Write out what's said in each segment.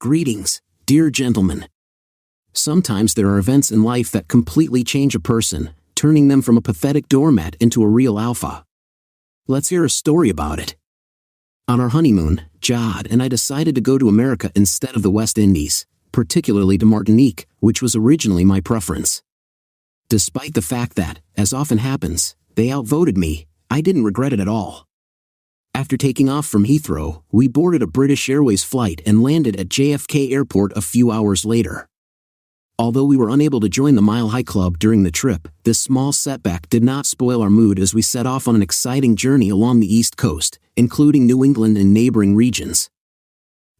Greetings, dear gentlemen. Sometimes there are events in life that completely change a person, turning them from a pathetic doormat into a real alpha. Let's hear a story about it. On our honeymoon, Jad and I decided to go to America instead of the West Indies, particularly to Martinique, which was originally my preference. Despite the fact that, as often happens, they outvoted me, I didn't regret it at all. After taking off from Heathrow, we boarded a British Airways flight and landed at JFK Airport a few hours later. Although we were unable to join the Mile High Club during the trip, this small setback did not spoil our mood as we set off on an exciting journey along the East Coast, including New England and neighboring regions.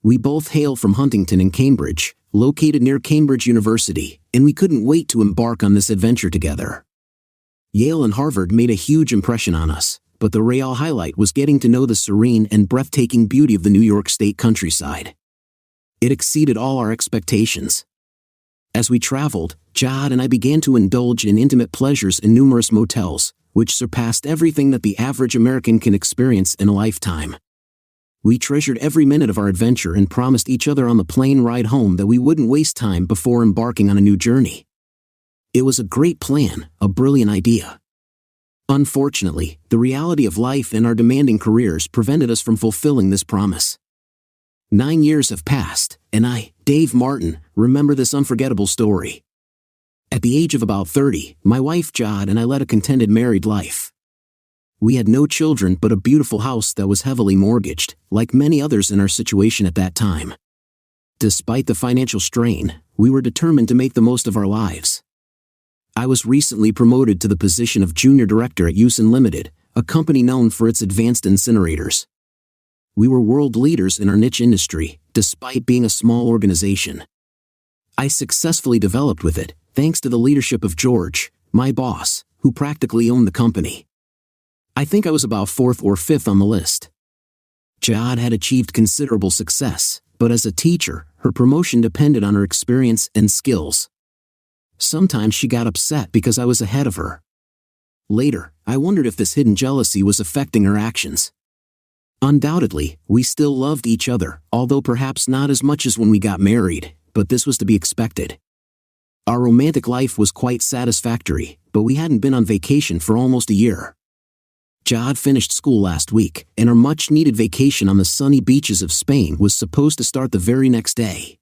We both hail from Huntington in Cambridge, located near Cambridge University, and we couldn't wait to embark on this adventure together. Yale and Harvard made a huge impression on us, but the real highlight was getting to know the serene and breathtaking beauty of the New York State countryside. It exceeded all our expectations. As we traveled, Jad and I began to indulge in intimate pleasures in numerous motels, which surpassed everything that the average American can experience in a lifetime. We treasured every minute of our adventure and promised each other on the plane ride home that we wouldn't waste time before embarking on a new journey. It was a great plan, a brilliant idea. Unfortunately, the reality of life and our demanding careers prevented us from fulfilling this promise. 9 years have passed, and I, Dave Martin, remember this unforgettable story. At the age of about 30, my wife Jad and I led a contented married life. We had no children but a beautiful house that was heavily mortgaged, like many others in our situation at that time. Despite the financial strain, we were determined to make the most of our lives. I was recently promoted to the position of junior director at Usin Limited, a company known for its advanced incinerators. We were world leaders in our niche industry, despite being a small organization. I successfully developed with it, thanks to the leadership of George, my boss, who practically owned the company. I think I was about 4th or 5th on the list. Jad had achieved considerable success, but as a teacher, her promotion depended on her experience and skills. Sometimes she got upset because I was ahead of her. Later, I wondered if this hidden jealousy was affecting her actions. Undoubtedly, we still loved each other, although perhaps not as much as when we got married, but this was to be expected. Our romantic life was quite satisfactory, but we hadn't been on vacation for almost a year. Jad finished school last week, and our much-needed vacation on the sunny beaches of Spain was supposed to start the very next day.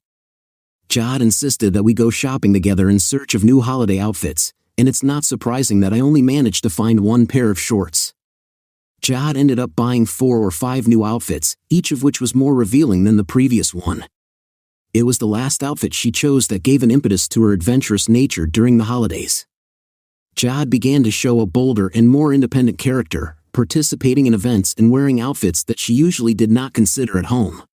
Jad insisted that we go shopping together in search of new holiday outfits, and it's not surprising that I only managed to find one pair of shorts. Jad ended up buying 4 or 5 new outfits, each of which was more revealing than the previous one. It was the last outfit she chose that gave an impetus to her adventurous nature during the holidays. Jad began to show a bolder and more independent character, participating in events and wearing outfits that she usually did not consider at home.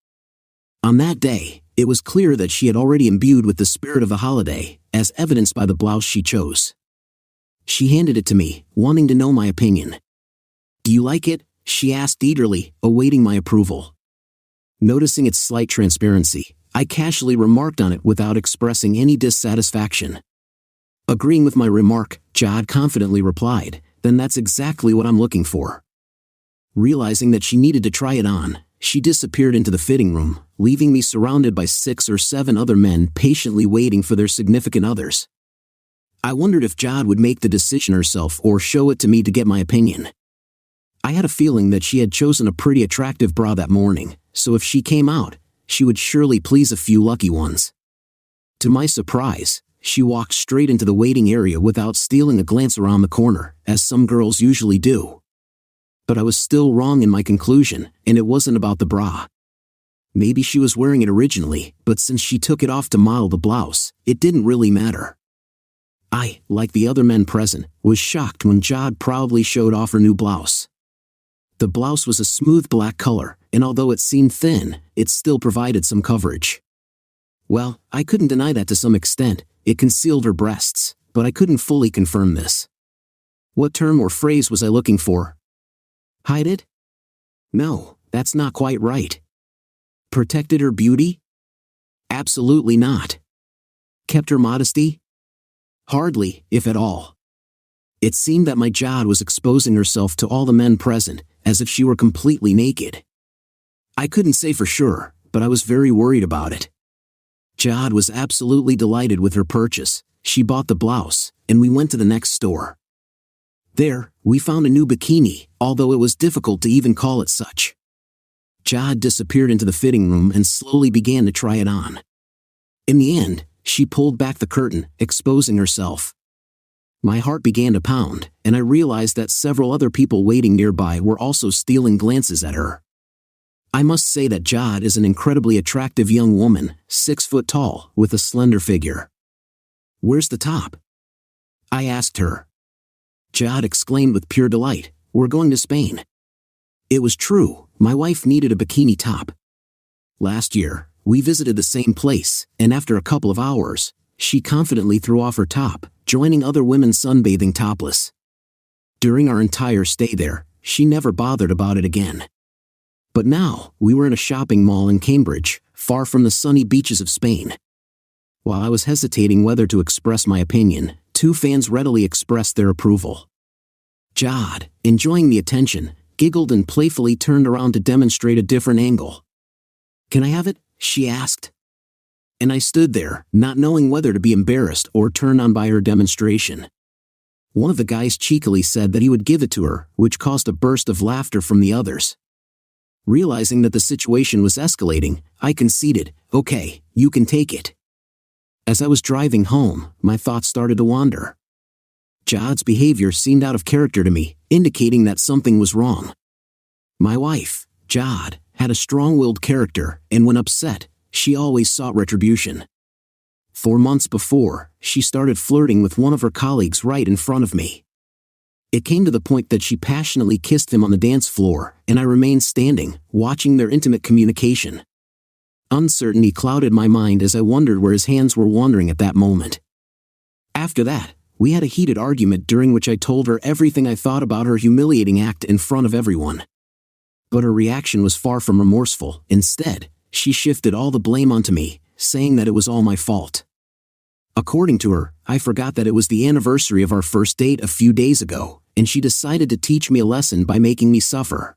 On that day, it was clear that she had already imbued with the spirit of the holiday, as evidenced by the blouse she chose. She handed it to me, wanting to know my opinion. "Do you like it?" she asked eagerly, awaiting my approval. Noticing its slight transparency, I casually remarked on it without expressing any dissatisfaction. Agreeing with my remark, Jad confidently replied, "Then that's exactly what I'm looking for." Realizing that she needed to try it on, she disappeared into the fitting room, leaving me surrounded by 6 or 7 other men patiently waiting for their significant others. I wondered if Jad would make the decision herself or show it to me to get my opinion. I had a feeling that she had chosen a pretty attractive bra that morning, so if she came out, she would surely please a few lucky ones. To my surprise, she walked straight into the waiting area without stealing a glance around the corner, as some girls usually do. But I was still wrong in my conclusion, and it wasn't about the bra. Maybe she was wearing it originally, but since she took it off to model the blouse, it didn't really matter. I, like the other men present, was shocked when Jad proudly showed off her new blouse. The blouse was a smooth black color, and although it seemed thin, it still provided some coverage. Well, I couldn't deny that to some extent, it concealed her breasts, but I couldn't fully confirm this. What term or phrase was I looking for? Hide it? No, that's not quite right. Protected her beauty? Absolutely not. Kept her modesty? Hardly, if at all. It seemed that my Jad was exposing herself to all the men present, as if she were completely naked. I couldn't say for sure, but I was very worried about it. Jad was absolutely delighted with her purchase. She bought the blouse, and we went to the next store. There, we found a new bikini, although it was difficult to even call it such. Jad disappeared into the fitting room and slowly began to try it on. In the end, she pulled back the curtain, exposing herself. My heart began to pound, and I realized that several other people waiting nearby were also stealing glances at her. I must say that Jad is an incredibly attractive young woman, 6 foot tall, with a slender figure. "Where's the top?" I asked her. Jad exclaimed with pure delight, "We're going to Spain." It was true, my wife needed a bikini top. Last year, we visited the same place, and after a couple of hours, she confidently threw off her top, joining other women sunbathing topless. During our entire stay there, she never bothered about it again. But now, we were in a shopping mall in Cambridge, far from the sunny beaches of Spain. While I was hesitating whether to express my opinion, 2 fans readily expressed their approval. Jad, enjoying the attention, giggled and playfully turned around to demonstrate a different angle. "Can I have it?" she asked. And I stood there, not knowing whether to be embarrassed or turned on by her demonstration. One of the guys cheekily said that he would give it to her, which caused a burst of laughter from the others. Realizing that the situation was escalating, I conceded, "Okay, you can take it." As I was driving home, my thoughts started to wander. Jad's behavior seemed out of character to me, indicating that something was wrong. My wife, Jad, had a strong-willed character, and when upset, she always sought retribution. 4 months before, she started flirting with one of her colleagues right in front of me. It came to the point that she passionately kissed him on the dance floor, and I remained standing, watching their intimate communication. Uncertainty clouded my mind as I wondered where his hands were wandering at that moment. After that, we had a heated argument during which I told her everything I thought about her humiliating act in front of everyone. But her reaction was far from remorseful. Instead, she shifted all the blame onto me, saying that it was all my fault. According to her, I forgot that it was the anniversary of our first date a few days ago, and she decided to teach me a lesson by making me suffer.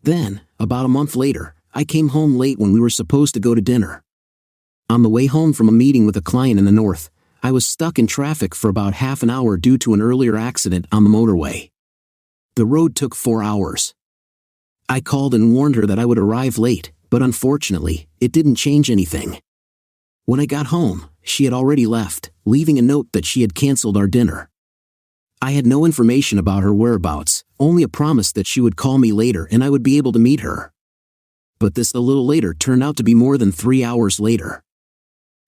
Then, about a month later, I came home late when we were supposed to go to dinner. On the way home from a meeting with a client in the north, I was stuck in traffic for about half an hour due to an earlier accident on the motorway. The road took 4 hours. I called and warned her that I would arrive late, but unfortunately, it didn't change anything. When I got home, she had already left, leaving a note that she had canceled our dinner. I had no information about her whereabouts, only a promise that she would call me later and I would be able to meet her. But this a little later turned out to be more than 3 hours later.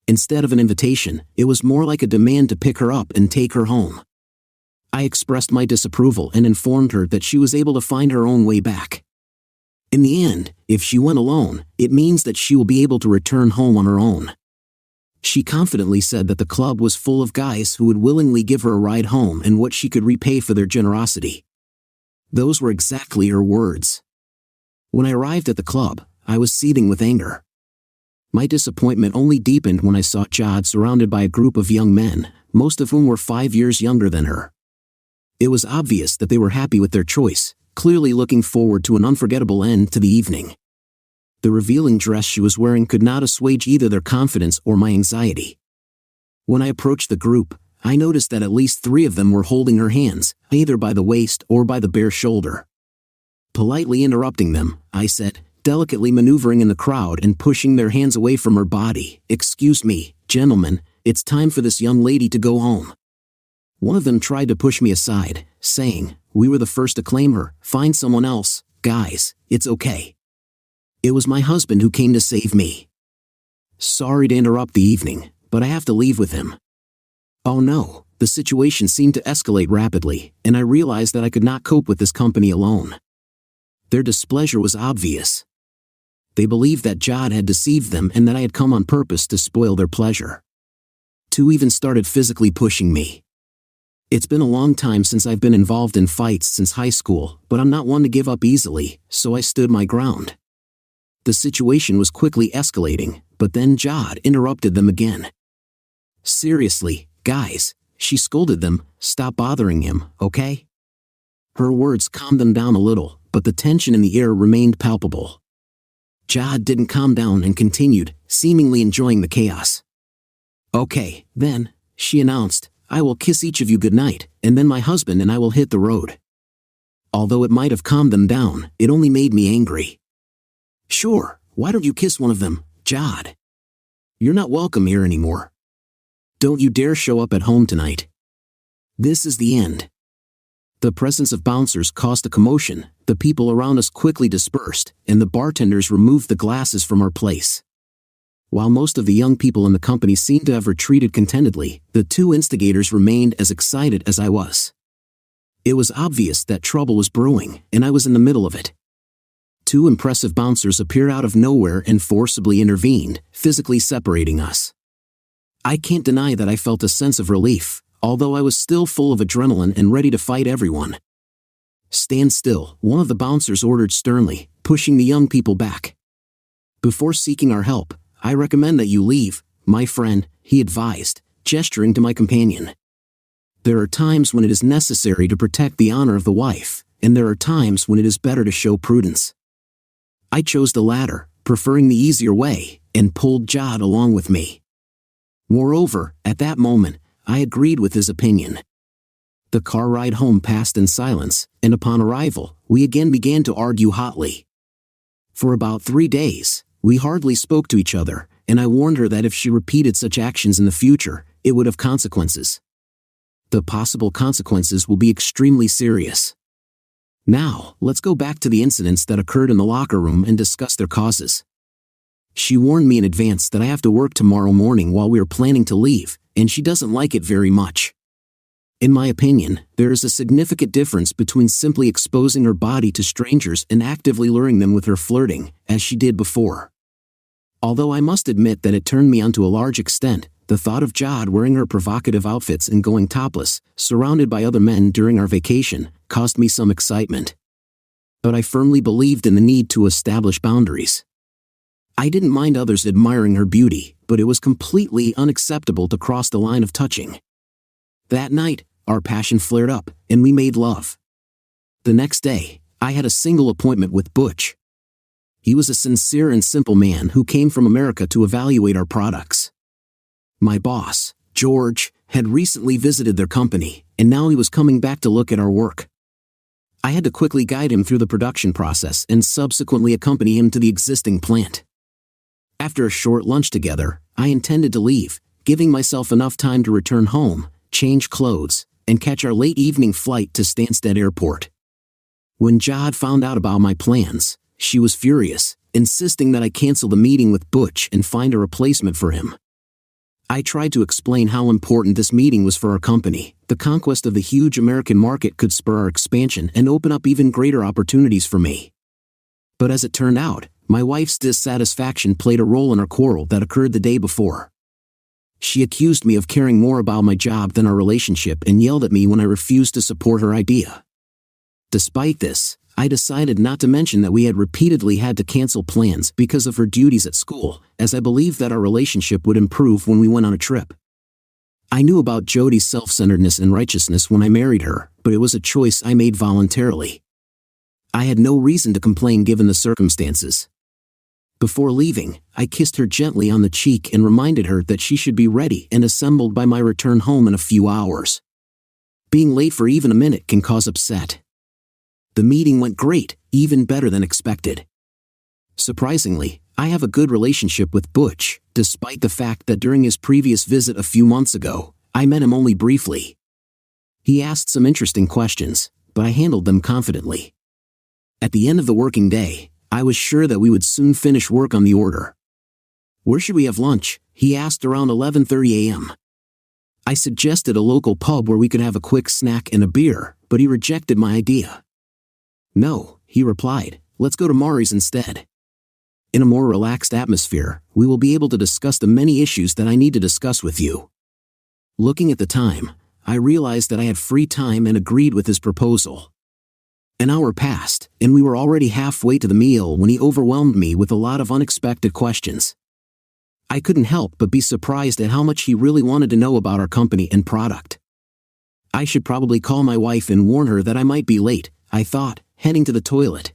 Instead of an invitation, it was more like a demand to pick her up and take her home. I expressed my disapproval and informed her that she was able to find her own way back. In the end, if she went alone, it means that she will be able to return home on her own. She confidently said that the club was full of guys who would willingly give her a ride home and what she could repay for their generosity. Those were exactly her words. When I arrived at the club, I was seething with anger. My disappointment only deepened when I saw Jad surrounded by a group of young men, most of whom were 5 years younger than her. It was obvious that they were happy with their choice, clearly looking forward to an unforgettable end to the evening. The revealing dress she was wearing could not assuage either their confidence or my anxiety. When I approached the group, I noticed that at least 3 of them were holding her hands, either by the waist or by the bare shoulder. Politely interrupting them, I said, delicately maneuvering in the crowd and pushing their hands away from her body, "Excuse me, gentlemen, it's time for this young lady to go home." One of them tried to push me aside, saying, "We were the first to claim her, find someone else, guys, it's okay." It was my husband who came to save me. Sorry to interrupt the evening, but I have to leave with him. Oh no, the situation seemed to escalate rapidly, and I realized that I could not cope with this company alone. Their displeasure was obvious. They believed that Jad had deceived them and that I had come on purpose to spoil their pleasure. 2 even started physically pushing me. It's been a long time since I've been involved in fights since high school, but I'm not one to give up easily, so I stood my ground. The situation was quickly escalating, but then Jad interrupted them again. "Seriously, guys," she scolded them, "stop bothering him, okay?" Her words calmed them down a little, but the tension in the air remained palpable. Jad didn't calm down and continued, seemingly enjoying the chaos. "Okay, then," she announced, "I will kiss each of you goodnight, and then my husband and I will hit the road." Although it might have calmed them down, it only made me angry. "Sure, why don't you kiss one of them, Jad? You're not welcome here anymore. Don't you dare show up at home tonight. This is the end." The presence of bouncers caused a commotion, the people around us quickly dispersed, and the bartenders removed the glasses from our place. While most of the young people in the company seemed to have retreated contentedly, the two instigators remained as excited as I was. It was obvious that trouble was brewing, and I was in the middle of it. Two impressive bouncers appeared out of nowhere and forcibly intervened, physically separating us. I can't deny that I felt a sense of relief, although I was still full of adrenaline and ready to fight everyone. "Stand still," one of the bouncers ordered sternly, pushing the young people back. "Before seeking our help, I recommend that you leave, my friend," he advised, gesturing to my companion. There are times when it is necessary to protect the honor of the wife, and there are times when it is better to show prudence. I chose the latter, preferring the easier way, and pulled Jad along with me. Moreover, at that moment, I agreed with his opinion. The car ride home passed in silence, and upon arrival, we again began to argue hotly. For about 3 days, we hardly spoke to each other, and I warned her that if she repeated such actions in the future, it would have consequences. The possible consequences will be extremely serious. Now, let's go back to the incidents that occurred in the locker room and discuss their causes. She warned me in advance that I have to work tomorrow morning while we are planning to leave, and she doesn't like it very much. In my opinion, there is a significant difference between simply exposing her body to strangers and actively luring them with her flirting, as she did before. Although I must admit that it turned me on to a large extent, the thought of Jad wearing her provocative outfits and going topless, surrounded by other men during our vacation, caused me some excitement. But I firmly believed in the need to establish boundaries. I didn't mind others admiring her beauty, but it was completely unacceptable to cross the line of touching. That night, our passion flared up, and we made love. The next day, I had a single appointment with Butch. He was a sincere and simple man who came from America to evaluate our products. My boss, George, had recently visited their company, and now he was coming back to look at our work. I had to quickly guide him through the production process and subsequently accompany him to the existing plant. After a short lunch together, I intended to leave, giving myself enough time to return home, change clothes, and catch our late evening flight to Stansted Airport. When Jad found out about my plans, she was furious, insisting that I cancel the meeting with Butch and find a replacement for him. I tried to explain how important this meeting was for our company. The conquest of the huge American market could spur our expansion and open up even greater opportunities for me. But as it turned out, my wife's dissatisfaction played a role in our quarrel that occurred the day before. She accused me of caring more about my job than our relationship and yelled at me when I refused to support her idea. Despite this, I decided not to mention that we had repeatedly had to cancel plans because of her duties at school, as I believed that our relationship would improve when we went on a trip. I knew about Jody's self-centeredness and righteousness when I married her, but it was a choice I made voluntarily. I had no reason to complain given the circumstances. Before leaving, I kissed her gently on the cheek and reminded her that she should be ready and assembled by my return home in a few hours. Being late for even a minute can cause upset. The meeting went great, even better than expected. Surprisingly, I have a good relationship with Butch, despite the fact that during his previous visit a few months ago, I met him only briefly. He asked some interesting questions, but I handled them confidently. At the end of the working day, I was sure that we would soon finish work on the order. "Where should we have lunch?" he asked around 11:30 a.m. I suggested a local pub where we could have a quick snack and a beer, but he rejected my idea. "No," he replied, "let's go to Mari's instead. In a more relaxed atmosphere, we will be able to discuss the many issues that I need to discuss with you." Looking at the time, I realized that I had free time and agreed with his proposal. An hour passed, and we were already halfway to the meal when he overwhelmed me with a lot of unexpected questions. I couldn't help but be surprised at how much he really wanted to know about our company and product. I should probably call my wife and warn her that I might be late, I thought, heading to the toilet.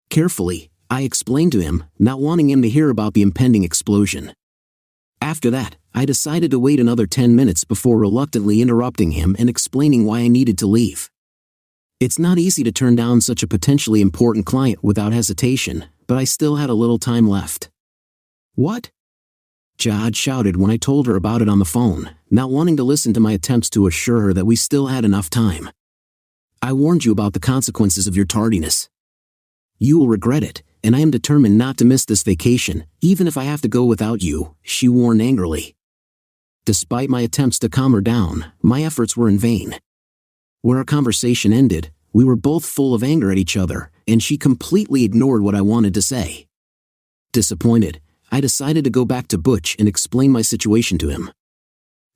Carefully, I explained to him, not wanting him to hear about the impending explosion. After that, I decided to wait another 10 minutes before reluctantly interrupting him and explaining why I needed to leave. It's not easy to turn down such a potentially important client without hesitation, but I still had a little time left. "What?" Jad shouted when I told her about it on the phone, not wanting to listen to my attempts to assure her that we still had enough time. "I warned you about the consequences of your tardiness. You will regret it, and I am determined not to miss this vacation, even if I have to go without you," she warned angrily. Despite my attempts to calm her down, my efforts were in vain. Where our conversation ended, we were both full of anger at each other, and she completely ignored what I wanted to say. Disappointed, I decided to go back to Butch and explain my situation to him.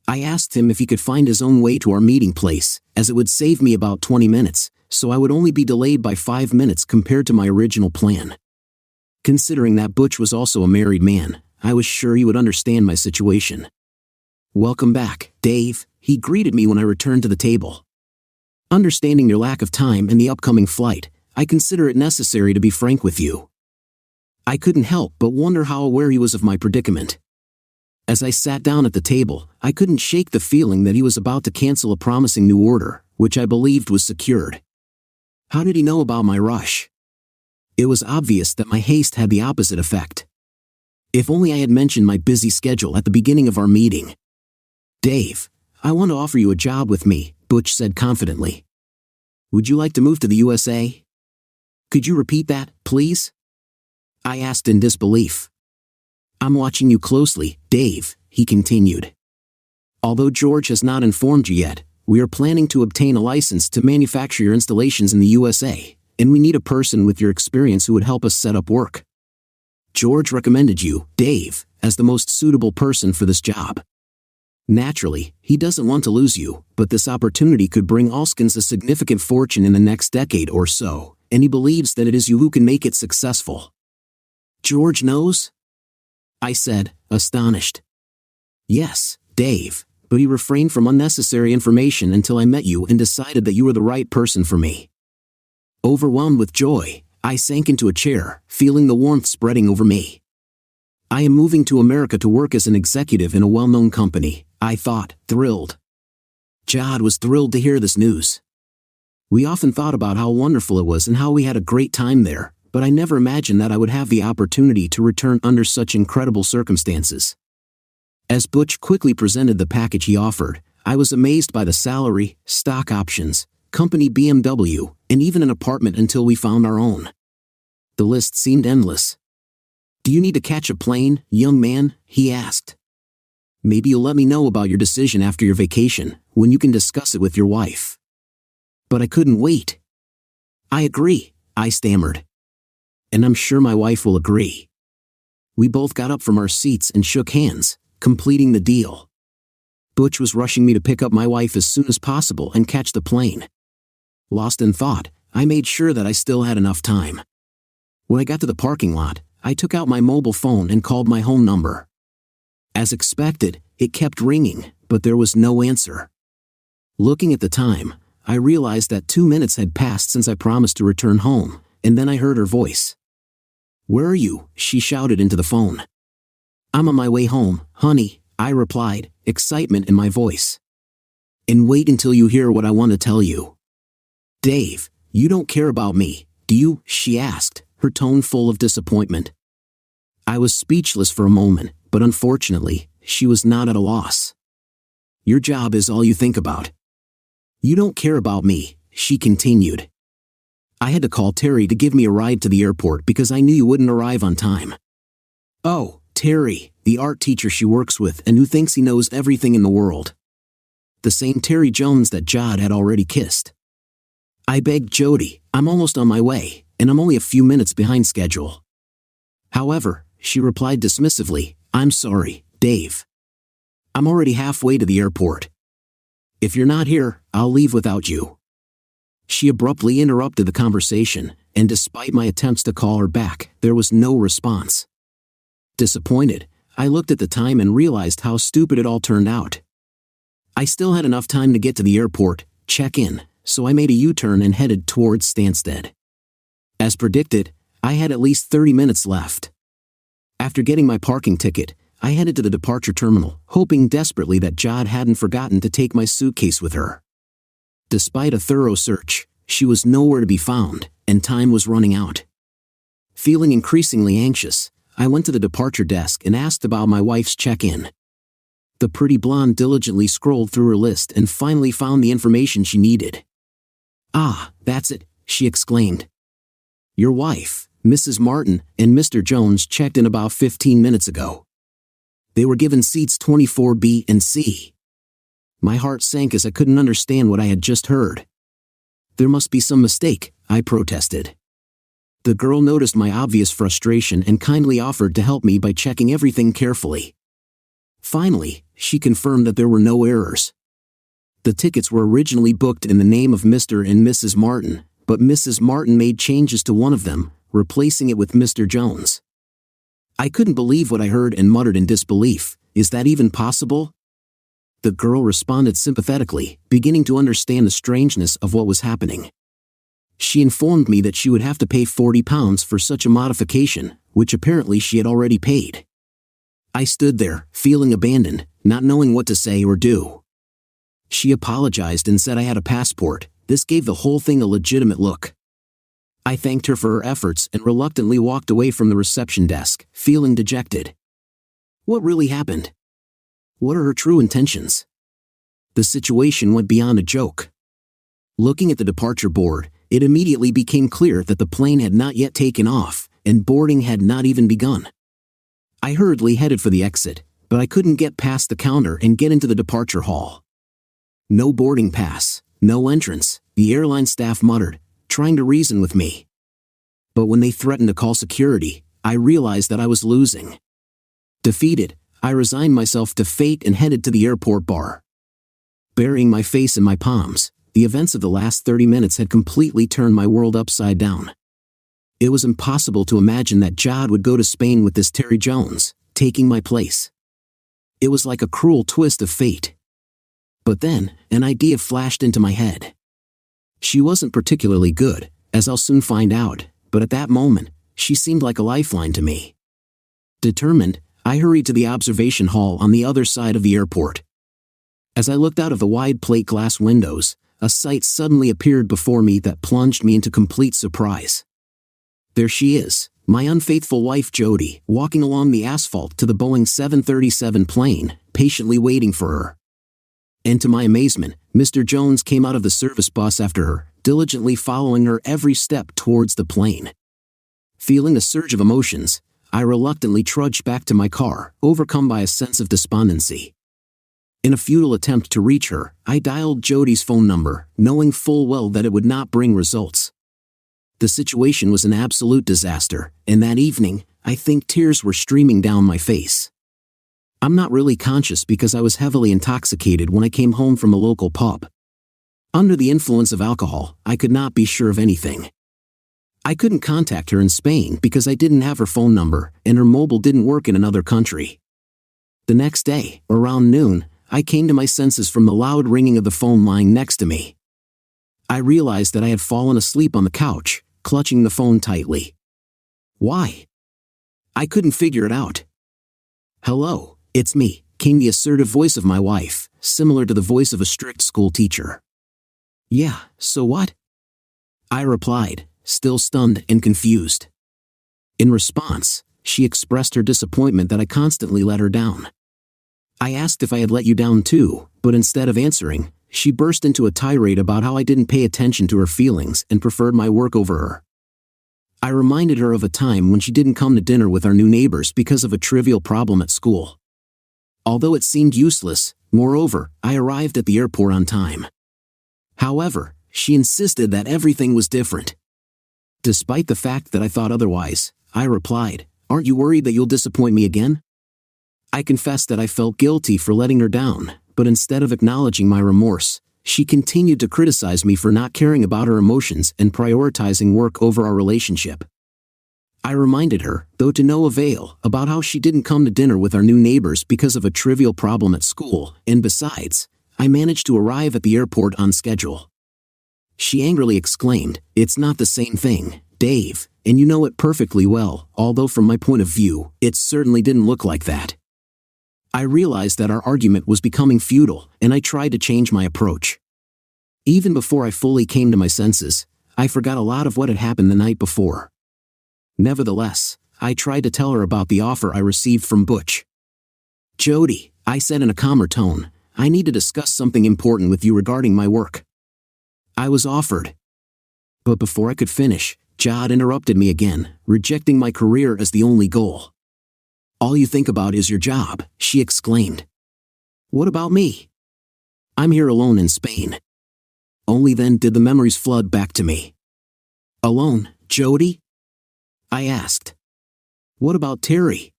I asked him if he could find his own way to our meeting place, as it would save me about 20 minutes, so I would only be delayed by 5 minutes compared to my original plan. Considering that Butch was also a married man, I was sure he would understand my situation. "Welcome back, Dave," he greeted me when I returned to the table. "Understanding your lack of time and the upcoming flight, I consider it necessary to be frank with you." I couldn't help but wonder how aware he was of my predicament. As I sat down at the table, I couldn't shake the feeling that he was about to cancel a promising new order, which I believed was secured. How did he know about my rush? It was obvious that my haste had the opposite effect. If only I had mentioned my busy schedule at the beginning of our meeting. "Dave, I want to offer you a job with me," Butch said confidently. "Would you like to move to the USA?" "Could you repeat that, please?" I asked in disbelief. "I'm watching you closely, Dave," he continued. "Although George has not informed you yet, we are planning to obtain a license to manufacture your installations in the USA, and we need a person with your experience who would help us set up work. George recommended you, Dave, as the most suitable person for this job. Naturally, he doesn't want to lose you, but this opportunity could bring Alskins a significant fortune in the next decade or so, and he believes that it is you who can make it successful." "George knows?" I said, astonished. "Yes, Dave, but he refrained from unnecessary information until I met you and decided that you were the right person for me." Overwhelmed with joy, I sank into a chair, feeling the warmth spreading over me. I am moving to America to work as an executive in a well-known company, I thought, thrilled. Jad was thrilled to hear this news. We often thought about how wonderful it was and how we had a great time there, but I never imagined that I would have the opportunity to return under such incredible circumstances. As Butch quickly presented the package he offered, I was amazed by the salary, stock options, company BMW, and even an apartment until we found our own. The list seemed endless. "Do you need to catch a plane, young man?" he asked. "Maybe you'll let me know about your decision after your vacation, when you can discuss it with your wife." But I couldn't wait. "I agree," I stammered. "And I'm sure my wife will agree." We both got up from our seats and shook hands, completing the deal. Butch was rushing me to pick up my wife as soon as possible and catch the plane. Lost in thought, I made sure that I still had enough time. When I got to the parking lot, I took out my mobile phone and called my home number. As expected, it kept ringing, but there was no answer. Looking at the time, I realized that 2 minutes had passed since I promised to return home, and then I heard her voice. "Where are you?" she shouted into the phone. "I'm on my way home, honey," I replied, excitement in my voice. "And wait until you hear what I want to tell you." "Dave, you don't care about me, do you?" she asked, her tone full of disappointment. I was speechless for a moment, but unfortunately, she was not at a loss. "Your job is all you think about." "You don't care about me," she continued. "I had to call Terry to give me a ride to the airport because I knew you wouldn't arrive on time." "Oh, Terry, the art teacher she works with and who thinks he knows everything in the world. The same Terry Jones that Jad had already kissed." I begged Jody, "I'm almost on my way, and I'm only a few minutes behind schedule." "However," she replied dismissively, "I'm sorry, Dave. I'm already halfway to the airport. If you're not here, I'll leave without you." She abruptly interrupted the conversation, and despite my attempts to call her back, there was no response. Disappointed, I looked at the time and realized how stupid it all turned out. I still had enough time to get to the airport, check in, so I made a U-turn and headed towards Stansted. As predicted, I had at least 30 minutes left. After getting my parking ticket, I headed to the departure terminal, hoping desperately that Jod hadn't forgotten to take my suitcase with her. Despite a thorough search, she was nowhere to be found, and time was running out. Feeling increasingly anxious, I went to the departure desk and asked about my wife's check-in. The pretty blonde diligently scrolled through her list and finally found the information she needed. "Ah, that's it," she exclaimed. "Your wife, Mrs. Martin, and Mr. Jones checked in about 15 minutes ago. They were given seats 24B and C." My heart sank as I couldn't understand what I had just heard. "There must be some mistake," I protested. The girl noticed my obvious frustration and kindly offered to help me by checking everything carefully. Finally, she confirmed that there were no errors. The tickets were originally booked in the name of Mr. and Mrs. Martin, but Mrs. Martin made changes to one of them, replacing it with Mr. Jones. I couldn't believe what I heard and muttered in disbelief. "Is that even possible?" The girl responded sympathetically, beginning to understand the strangeness of what was happening. She informed me that she would have to pay £40 for such a modification, which apparently she had already paid. I stood there, feeling abandoned, not knowing what to say or do. She apologized and said I had a passport. This gave the whole thing a legitimate look. I thanked her for her efforts and reluctantly walked away from the reception desk, feeling dejected. What really happened? What are her true intentions? The situation went beyond a joke. Looking at the departure board, it immediately became clear that the plane had not yet taken off, and boarding had not even begun. I hurriedly headed for the exit, but I couldn't get past the counter and get into the departure hall. "No boarding pass, no entrance," the airline staff muttered, trying to reason with me. But when they threatened to call security, I realized that I was losing. Defeated, I resigned myself to fate and headed to the airport bar. Burying my face in my palms, the events of the last 30 minutes had completely turned my world upside down. It was impossible to imagine that Jod would go to Spain with this Terry Jones, taking my place. It was like a cruel twist of fate. But then, an idea flashed into my head. She wasn't particularly good, as I'll soon find out, but at that moment, she seemed like a lifeline to me. Determined, I hurried to the observation hall on the other side of the airport. As I looked out of the wide plate glass windows, a sight suddenly appeared before me that plunged me into complete surprise. There she is, my unfaithful wife Jody, walking along the asphalt to the Boeing 737 plane, patiently waiting for her. And to my amazement, Mr. Jones came out of the service bus after her, diligently following her every step towards the plane. Feeling a surge of emotions, I reluctantly trudged back to my car, overcome by a sense of despondency. In a futile attempt to reach her, I dialed Jody's phone number, knowing full well that it would not bring results. The situation was an absolute disaster, and that evening, I think tears were streaming down my face. I'm not really conscious because I was heavily intoxicated when I came home from a local pub. Under the influence of alcohol, I could not be sure of anything. I couldn't contact her in Spain because I didn't have her phone number, and her mobile didn't work in another country. The next day, around noon, I came to my senses from the loud ringing of the phone line next to me. I realized that I had fallen asleep on the couch, clutching the phone tightly. Why? I couldn't figure it out. "Hello, it's me," came the assertive voice of my wife, similar to the voice of a strict school teacher. "Yeah, so what?" I replied, still stunned and confused. In response, she expressed her disappointment that I constantly let her down. I asked if I had let you down too, but instead of answering, she burst into a tirade about how I didn't pay attention to her feelings and preferred my work over her. I reminded her of a time when she didn't come to dinner with our new neighbors because of a trivial problem at school. Although it seemed useless, moreover, I arrived at the airport on time. However, she insisted that everything was different. Despite the fact that I thought otherwise, I replied, "Aren't you worried that you'll disappoint me again?" I confessed that I felt guilty for letting her down, but instead of acknowledging my remorse, she continued to criticize me for not caring about her emotions and prioritizing work over our relationship. I reminded her, though to no avail, about how she didn't come to dinner with our new neighbors because of a trivial problem at school, and besides, I managed to arrive at the airport on schedule. She angrily exclaimed, "It's not the same thing, Dave," and you know it perfectly well, although from my point of view, it certainly didn't look like that. I realized that our argument was becoming futile, and I tried to change my approach. Even before I fully came to my senses, I forgot a lot of what had happened the night before. Nevertheless, I tried to tell her about the offer I received from Butch. "Jody," I said in a calmer tone, "I need to discuss something important with you regarding my work. I was offered." But before I could finish, Jod interrupted me again, rejecting my career as the only goal. "All you think about is your job," she exclaimed. "What about me? I'm here alone in Spain." Only then did the memories flood back to me. "Alone, Jody?" I asked. "What about Terry?"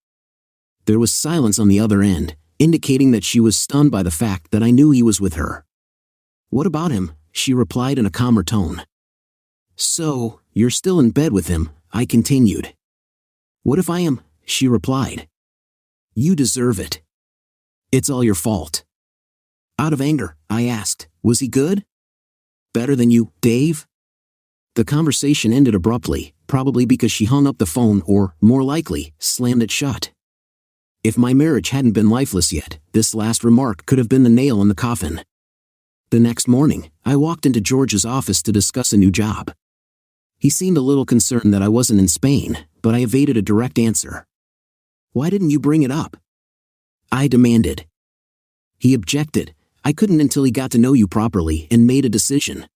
There was silence on the other end, indicating that she was stunned by the fact that I knew he was with her. "What about him?" she replied in a calmer tone. "So, you're still in bed with him," I continued. "What if I am?" she replied. "You deserve it. It's all your fault." Out of anger, I asked, "Was he good? Better than you, Dave?" The conversation ended abruptly, probably because she hung up the phone or, more likely, slammed it shut. If my marriage hadn't been lifeless yet, this last remark could have been the nail in the coffin. The next morning, I walked into George's office to discuss a new job. He seemed a little concerned that I wasn't in Spain, but I evaded a direct answer. "Why didn't you bring it up?" I demanded. He objected. "I couldn't until he got to know you properly and made a decision."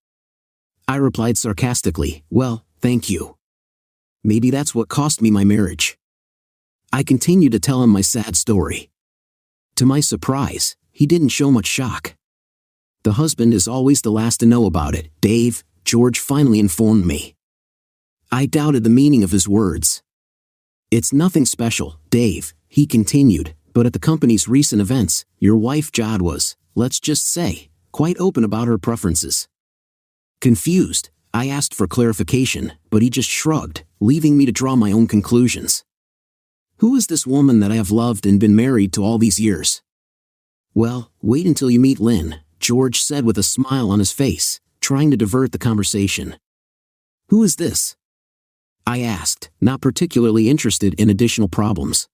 I replied sarcastically, "Well, thank you. Maybe that's what cost me my marriage." I continued to tell him my sad story. To my surprise, he didn't show much shock. "The husband is always the last to know about it, Dave," George finally informed me. I doubted the meaning of his words. "It's nothing special, Dave," he continued, "but at the company's recent events, your wife Jod was, let's just say, quite open about her preferences." Confused, I asked for clarification, but he just shrugged, leaving me to draw my own conclusions. Who is this woman that I have loved and been married to all these years? "Well, wait until you meet Lynn," George said with a smile on his face, trying to divert the conversation. "Who is this?" I asked, not particularly interested in additional problems.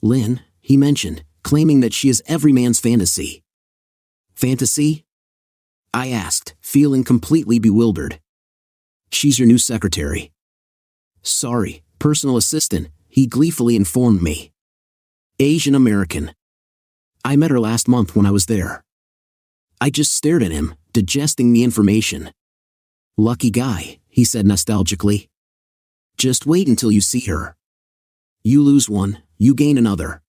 "Lynn," he mentioned, claiming that she is every man's fantasy. "Fantasy?" I asked, feeling completely bewildered. "She's your new secretary." "Sorry, personal assistant," he gleefully informed me. "Asian American. I met her last month when I was there." I just stared at him, digesting the information. "Lucky guy," he said nostalgically. "Just wait until you see her. You lose one, you gain another."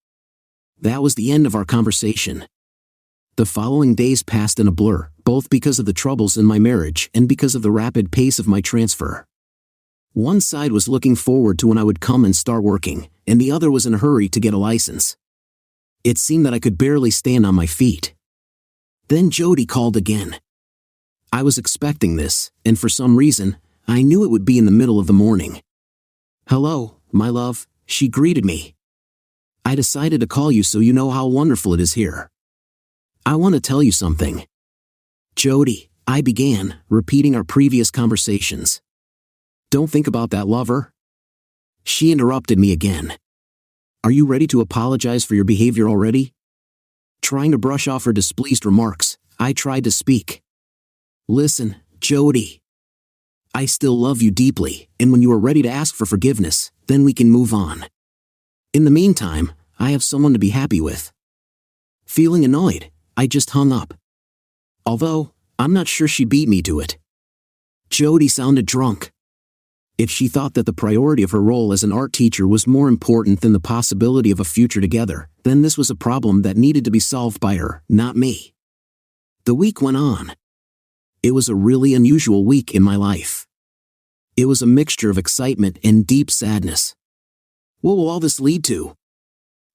That was the end of our conversation. The following days passed in a blur, both because of the troubles in my marriage and because of the rapid pace of my transfer. One side was looking forward to when I would come and start working, and the other was in a hurry to get a license. It seemed that I could barely stand on my feet. Then Jody called again. I was expecting this, and for some reason, I knew it would be in the middle of the morning. "Hello, my love," she greeted me. "I decided to call you so you know how wonderful it is here. I want to tell you something." "Jody," I began, repeating our previous conversations. "Don't think about that, lover." She interrupted me again. "Are you ready to apologize for your behavior already?" Trying to brush off her displeased remarks, I tried to speak. "Listen, Jody. I still love you deeply, and when you are ready to ask for forgiveness, then we can move on. In the meantime, I have someone to be happy with." Feeling annoyed, I just hung up. Although, I'm not sure she beat me to it. Jody sounded drunk. If she thought that the priority of her role as an art teacher was more important than the possibility of a future together, then this was a problem that needed to be solved by her, not me. The week went on. It was a really unusual week in my life. It was a mixture of excitement and deep sadness. What will all this lead to?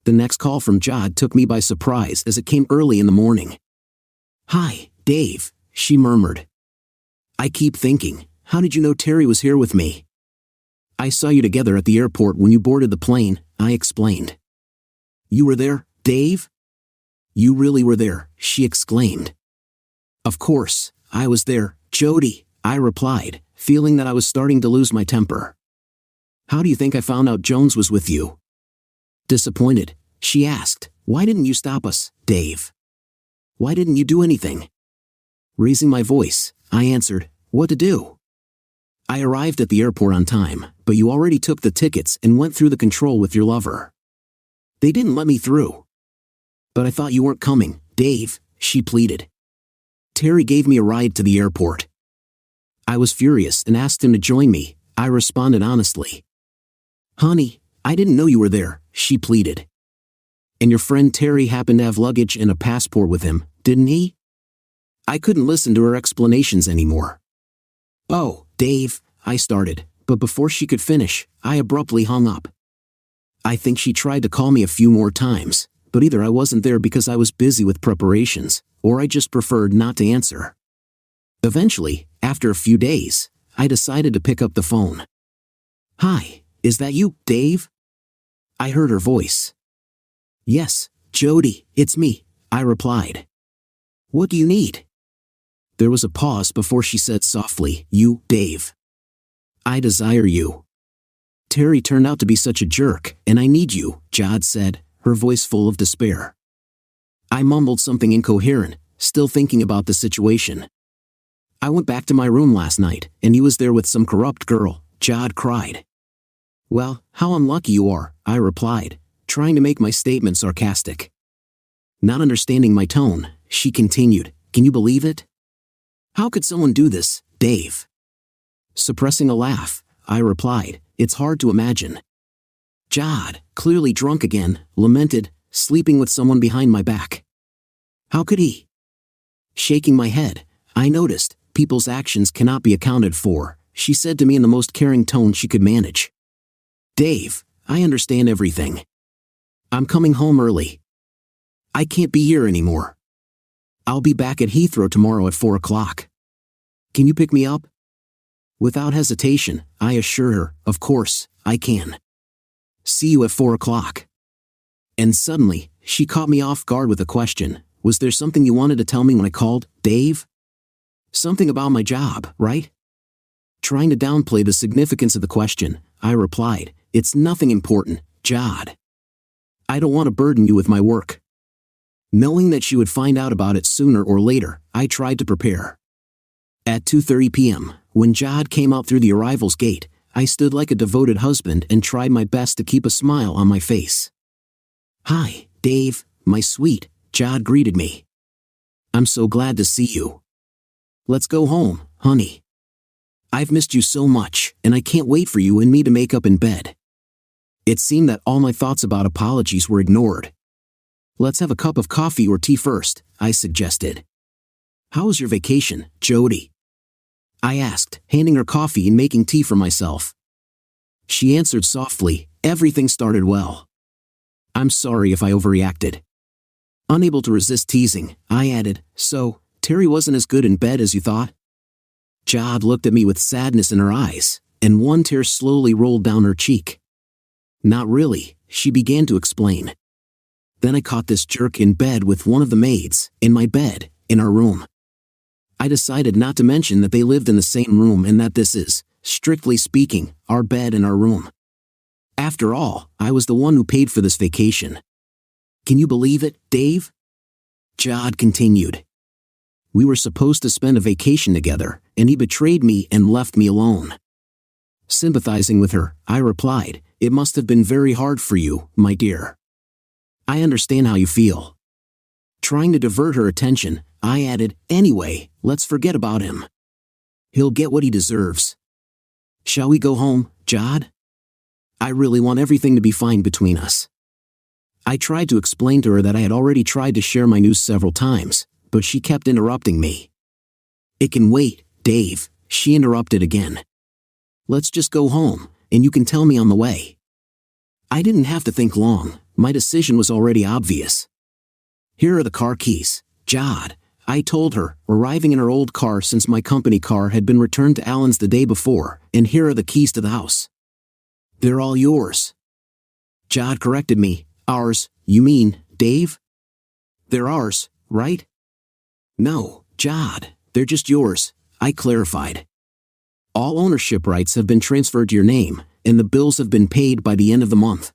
The next call from Jod took me by surprise as it came early in the morning. "Hi, Dave," she murmured. "I keep thinking, how did you know Terry was here with me?" "I saw you together at the airport when you boarded the plane," I explained. "You were there, Dave?" "You really were there," she exclaimed. "Of course, I was there, Jody," I replied, feeling that I was starting to lose my temper. How do you think I found out Jones was with you? Disappointed, she asked, why didn't you stop us, Dave? Why didn't you do anything? Raising my voice, I answered, what to do? I arrived at the airport on time, but you already took the tickets and went through the control with your lover. They didn't let me through. But I thought you weren't coming, Dave, she pleaded. Terry gave me a ride to the airport. I was furious and asked him to join me. I responded honestly. Honey, I didn't know you were there, she pleaded. And your friend Terry happened to have luggage and a passport with him, didn't he? I couldn't listen to her explanations anymore. Oh, Dave, I started, but before she could finish, I abruptly hung up. I think she tried to call me a few more times, but either I wasn't there because I was busy with preparations, or I just preferred not to answer. Eventually, after a few days, I decided to pick up the phone. Hi, is that you, Dave? I heard her voice. Yes, Jody, it's me, I replied. What do you need? There was a pause before she said softly, you, Dave. I desire you. Terry turned out to be such a jerk, and I need you, Jod said, her voice full of despair. I mumbled something incoherent, still thinking about the situation. I went back to my room last night, and he was there with some corrupt girl, Jod cried. Well, how unlucky you are, I replied, trying to make my statement sarcastic. Not understanding my tone, she continued, can you believe it? How could someone do this, Dave? Suppressing a laugh, I replied, it's hard to imagine. Jod, clearly drunk again, lamented, sleeping with someone behind my back. How could he? Shaking my head, I noticed, people's actions cannot be accounted for, she said to me in the most caring tone she could manage. Dave, I understand everything. I'm coming home early. I can't be here anymore. I'll be back at Heathrow tomorrow at 4 o'clock. Can you pick me up? Without hesitation, I assure her, of course, I can. See you at 4 o'clock. And suddenly, she caught me off guard with a question. Was there something you wanted to tell me when I called, Dave? Something about my job, right? Trying to downplay the significance of the question, I replied, it's nothing important, Jod. I don't want to burden you with my work. Knowing that she would find out about it sooner or later, I tried to prepare. At 2:30 p.m., when Jod came out through the arrivals gate, I stood like a devoted husband and tried my best to keep a smile on my face. Hi, Dave, my sweet, Jod greeted me. I'm so glad to see you. Let's go home, honey. I've missed you so much, and I can't wait for you and me to make up in bed. It seemed that all my thoughts about apologies were ignored. Let's have a cup of coffee or tea first, I suggested. How was your vacation, Jody? I asked, handing her coffee and making tea for myself. She answered softly, everything started well. I'm sorry if I overreacted. Unable to resist teasing, I added, so, Terry wasn't as good in bed as you thought? Jod looked at me with sadness in her eyes, and one tear slowly rolled down her cheek. Not really, she began to explain. Then I caught this jerk in bed with one of the maids, in my bed, in our room. I decided not to mention that they lived in the same room and that this is, strictly speaking, our bed and our room. After all, I was the one who paid for this vacation. Can you believe it, Dave? Jod continued. We were supposed to spend a vacation together, and he betrayed me and left me alone. Sympathizing with her, I replied, it must have been very hard for you, my dear. I understand how you feel. Trying to divert her attention, I added, anyway, let's forget about him. He'll get what he deserves. Shall we go home, Jod? I really want everything to be fine between us. I tried to explain to her that I had already tried to share my news several times, but she kept interrupting me. It can wait, Dave, she interrupted again. Let's just go home, and you can tell me on the way. I didn't have to think long, my decision was already obvious. Here are the car keys, Jod, I told her, arriving in her old car since my company car had been returned to Alan's the day before, and here are the keys to the house. They're all yours. Jod corrected me, ours, you mean, Dave? They're ours, right? No, Jod, they're just yours, I clarified. All ownership rights have been transferred to your name, and the bills have been paid by the end of the month.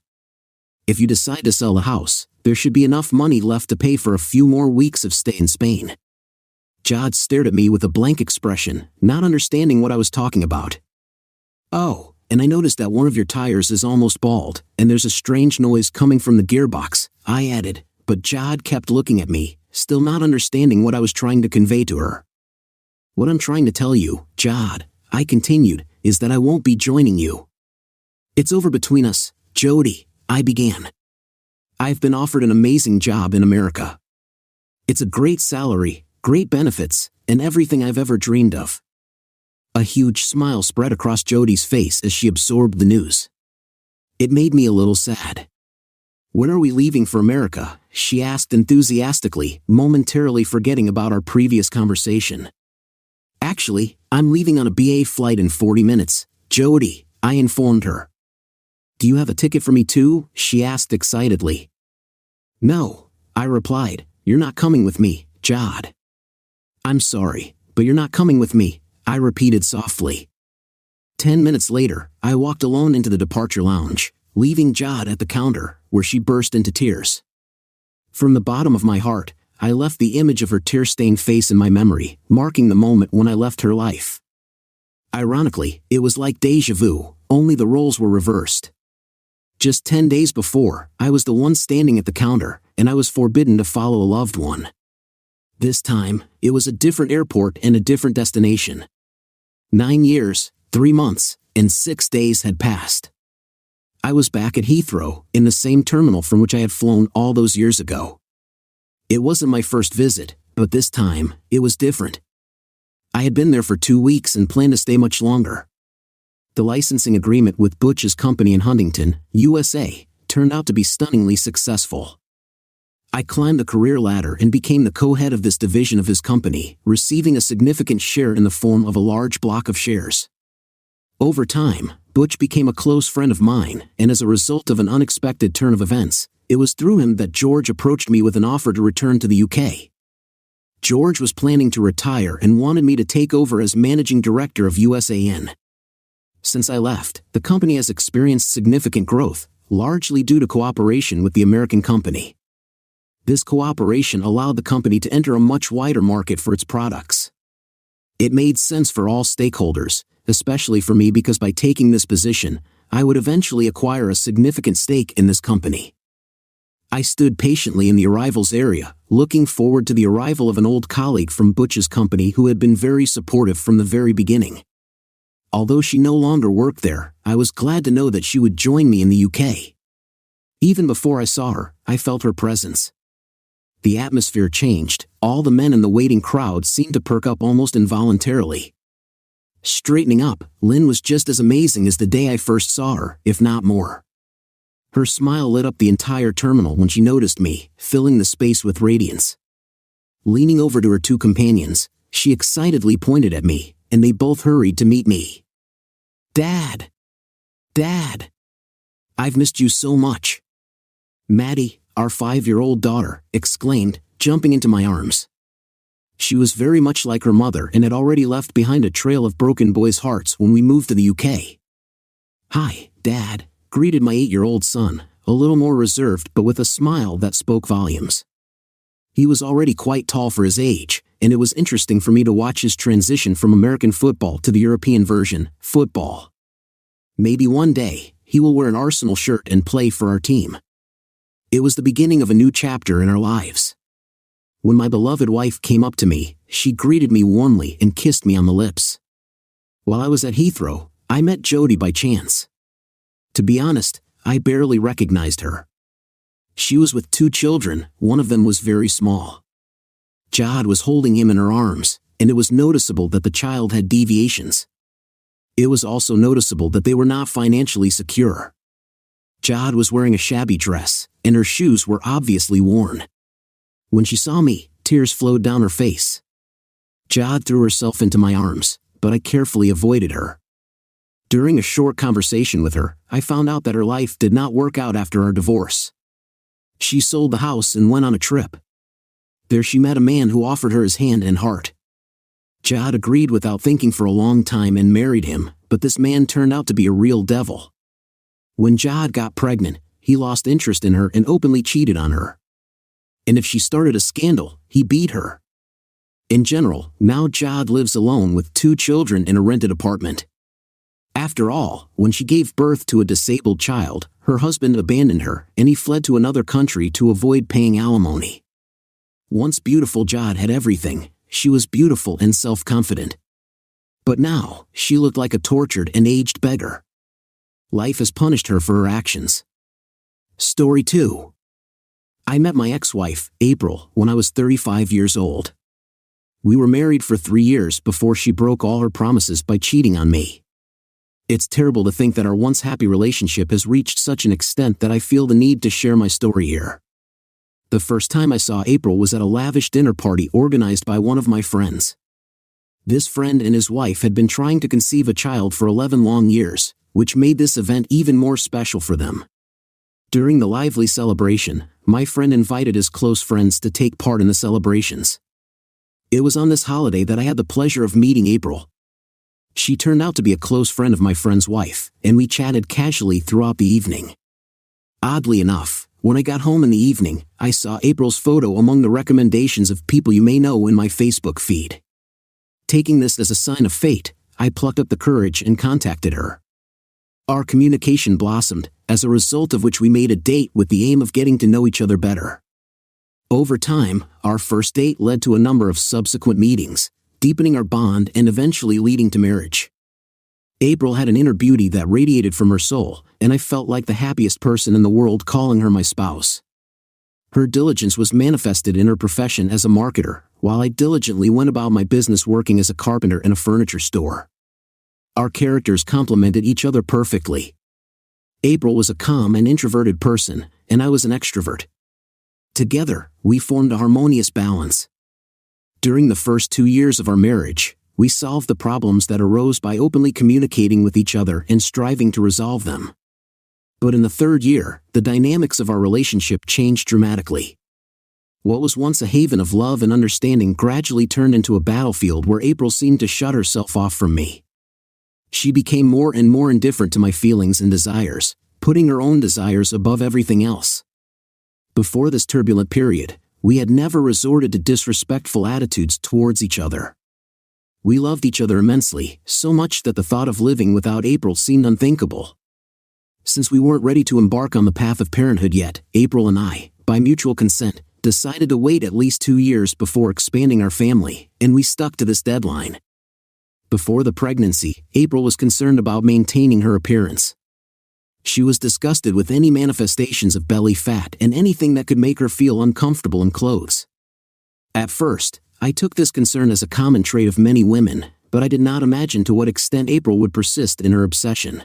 If you decide to sell the house, there should be enough money left to pay for a few more weeks of stay in Spain." Jod stared at me with a blank expression, not understanding what I was talking about. "Oh, and I noticed that one of your tires is almost bald, and there's a strange noise coming from the gearbox," I added, but Jod kept looking at me, still not understanding what I was trying to convey to her. "What I'm trying to tell you, Jod," I continued, "is that I won't be joining you. It's over between us, Jody," I began. "I've been offered an amazing job in America. It's a great salary, great benefits, and everything I've ever dreamed of." A huge smile spread across Jody's face as she absorbed the news. It made me a little sad. "When are we leaving for America?" she asked enthusiastically, momentarily forgetting about our previous conversation. "Actually, I'm leaving on a BA flight in 40 minutes, Jody," I informed her. "Do you have a ticket for me too?" she asked excitedly. "No," I replied, "you're not coming with me, Jod." "I'm sorry, but you're not coming with me," I repeated softly. 10 minutes later, I walked alone into the departure lounge, leaving Jod at the counter, where she burst into tears. From the bottom of my heart, I left the image of her tear-stained face in my memory, marking the moment when I left her life. Ironically, it was like déjà vu, only the roles were reversed. Just 10 days before, I was the one standing at the counter, and I was forbidden to follow a loved one. This time, it was a different airport and a different destination. 9 years, 3 months, and 6 days had passed. I was back at Heathrow, in the same terminal from which I had flown all those years ago. It wasn't my first visit, but this time, it was different. I had been there for 2 weeks and planned to stay much longer. The licensing agreement with Butch's company in Huntington, USA, turned out to be stunningly successful. I climbed the career ladder and became the co-head of this division of his company, receiving a significant share in the form of a large block of shares. Over time, Butch became a close friend of mine, and as a result of an unexpected turn of events, it was through him that George approached me with an offer to return to the UK. George was planning to retire and wanted me to take over as managing director of USAN. Since I left, the company has experienced significant growth, largely due to cooperation with the American company. This cooperation allowed the company to enter a much wider market for its products. It made sense for all stakeholders, especially for me because by taking this position, I would eventually acquire a significant stake in this company. I stood patiently in the arrivals area, looking forward to the arrival of an old colleague from Butch's company who had been very supportive from the very beginning. Although she no longer worked there, I was glad to know that she would join me in the UK. Even before I saw her, I felt her presence. The atmosphere changed, all the men in the waiting crowd seemed to perk up almost involuntarily. Straightening up, Lynn was just as amazing as the day I first saw her, if not more. Her smile lit up the entire terminal when she noticed me, filling the space with radiance. Leaning over to her 2 companions, she excitedly pointed at me, and they both hurried to meet me. "Dad! Dad! I've missed you so much!" Maddie, our 5-year-old daughter, exclaimed, jumping into my arms. She was very much like her mother and had already left behind a trail of broken boys' hearts when we moved to the UK. "Hi, Dad," greeted my 8-year-old son, a little more reserved but with a smile that spoke volumes. He was already quite tall for his age, and it was interesting for me to watch his transition from American football to the European version, football. Maybe one day, he will wear an Arsenal shirt and play for our team. It was the beginning of a new chapter in our lives. When my beloved wife came up to me, she greeted me warmly and kissed me on the lips. While I was at Heathrow, I met Jody by chance. To be honest, I barely recognized her. She was with 2 children, one of them was very small. Jod was holding him in her arms, and it was noticeable that the child had deviations. It was also noticeable that they were not financially secure. Jod was wearing a shabby dress, and her shoes were obviously worn. When she saw me, tears flowed down her face. Jod threw herself into my arms, but I carefully avoided her. During a short conversation with her, I found out that her life did not work out after our divorce. She sold the house and went on a trip. There she met a man who offered her his hand and heart. Jod agreed without thinking for a long time and married him, but this man turned out to be a real devil. When Jad got pregnant, he lost interest in her and openly cheated on her. And if she started a scandal, he beat her. In general, now Jad lives alone with 2 children in a rented apartment. After all, when she gave birth to a disabled child, her husband abandoned her and he fled to another country to avoid paying alimony. Once beautiful Jad had everything. She was beautiful and self-confident. But now, she looked like a tortured and aged beggar. Life has punished her for her actions. Story 2. I met my ex-wife, April, when I was 35 years old. We were married for 3 years before she broke all her promises by cheating on me. It's terrible to think that our once happy relationship has reached such an extent that I feel the need to share my story here. The first time I saw April was at a lavish dinner party organized by one of my friends. This friend and his wife had been trying to conceive a child for 11 long years, which made this event even more special for them. During the lively celebration, my friend invited his close friends to take part in the celebrations. It was on this holiday that I had the pleasure of meeting April. She turned out to be a close friend of my friend's wife, and we chatted casually throughout the evening. Oddly enough, when I got home in the evening, I saw April's photo among the recommendations of people you may know in my Facebook feed. Taking this as a sign of fate, I plucked up the courage and contacted her. Our communication blossomed, as a result of which we made a date with the aim of getting to know each other better. Over time, our first date led to a number of subsequent meetings, deepening our bond and eventually leading to marriage. April had an inner beauty that radiated from her soul, and I felt like the happiest person in the world calling her my spouse. Her diligence was manifested in her profession as a marketer, while I diligently went about my business working as a carpenter in a furniture store. Our characters complemented each other perfectly. April was a calm and introverted person, and I was an extrovert. Together, we formed a harmonious balance. During the first 2 years of our marriage, we solved the problems that arose by openly communicating with each other and striving to resolve them. But in the 3rd year, the dynamics of our relationship changed dramatically. What was once a haven of love and understanding gradually turned into a battlefield where April seemed to shut herself off from me. She became more and more indifferent to my feelings and desires, putting her own desires above everything else. Before this turbulent period, we had never resorted to disrespectful attitudes towards each other. We loved each other immensely, so much that the thought of living without April seemed unthinkable. Since we weren't ready to embark on the path of parenthood yet, April and I, by mutual consent, decided to wait at least 2 years before expanding our family, and we stuck to this deadline. Before the pregnancy, April was concerned about maintaining her appearance. She was disgusted with any manifestations of belly fat and anything that could make her feel uncomfortable in clothes. At first, I took this concern as a common trait of many women, but I did not imagine to what extent April would persist in her obsession.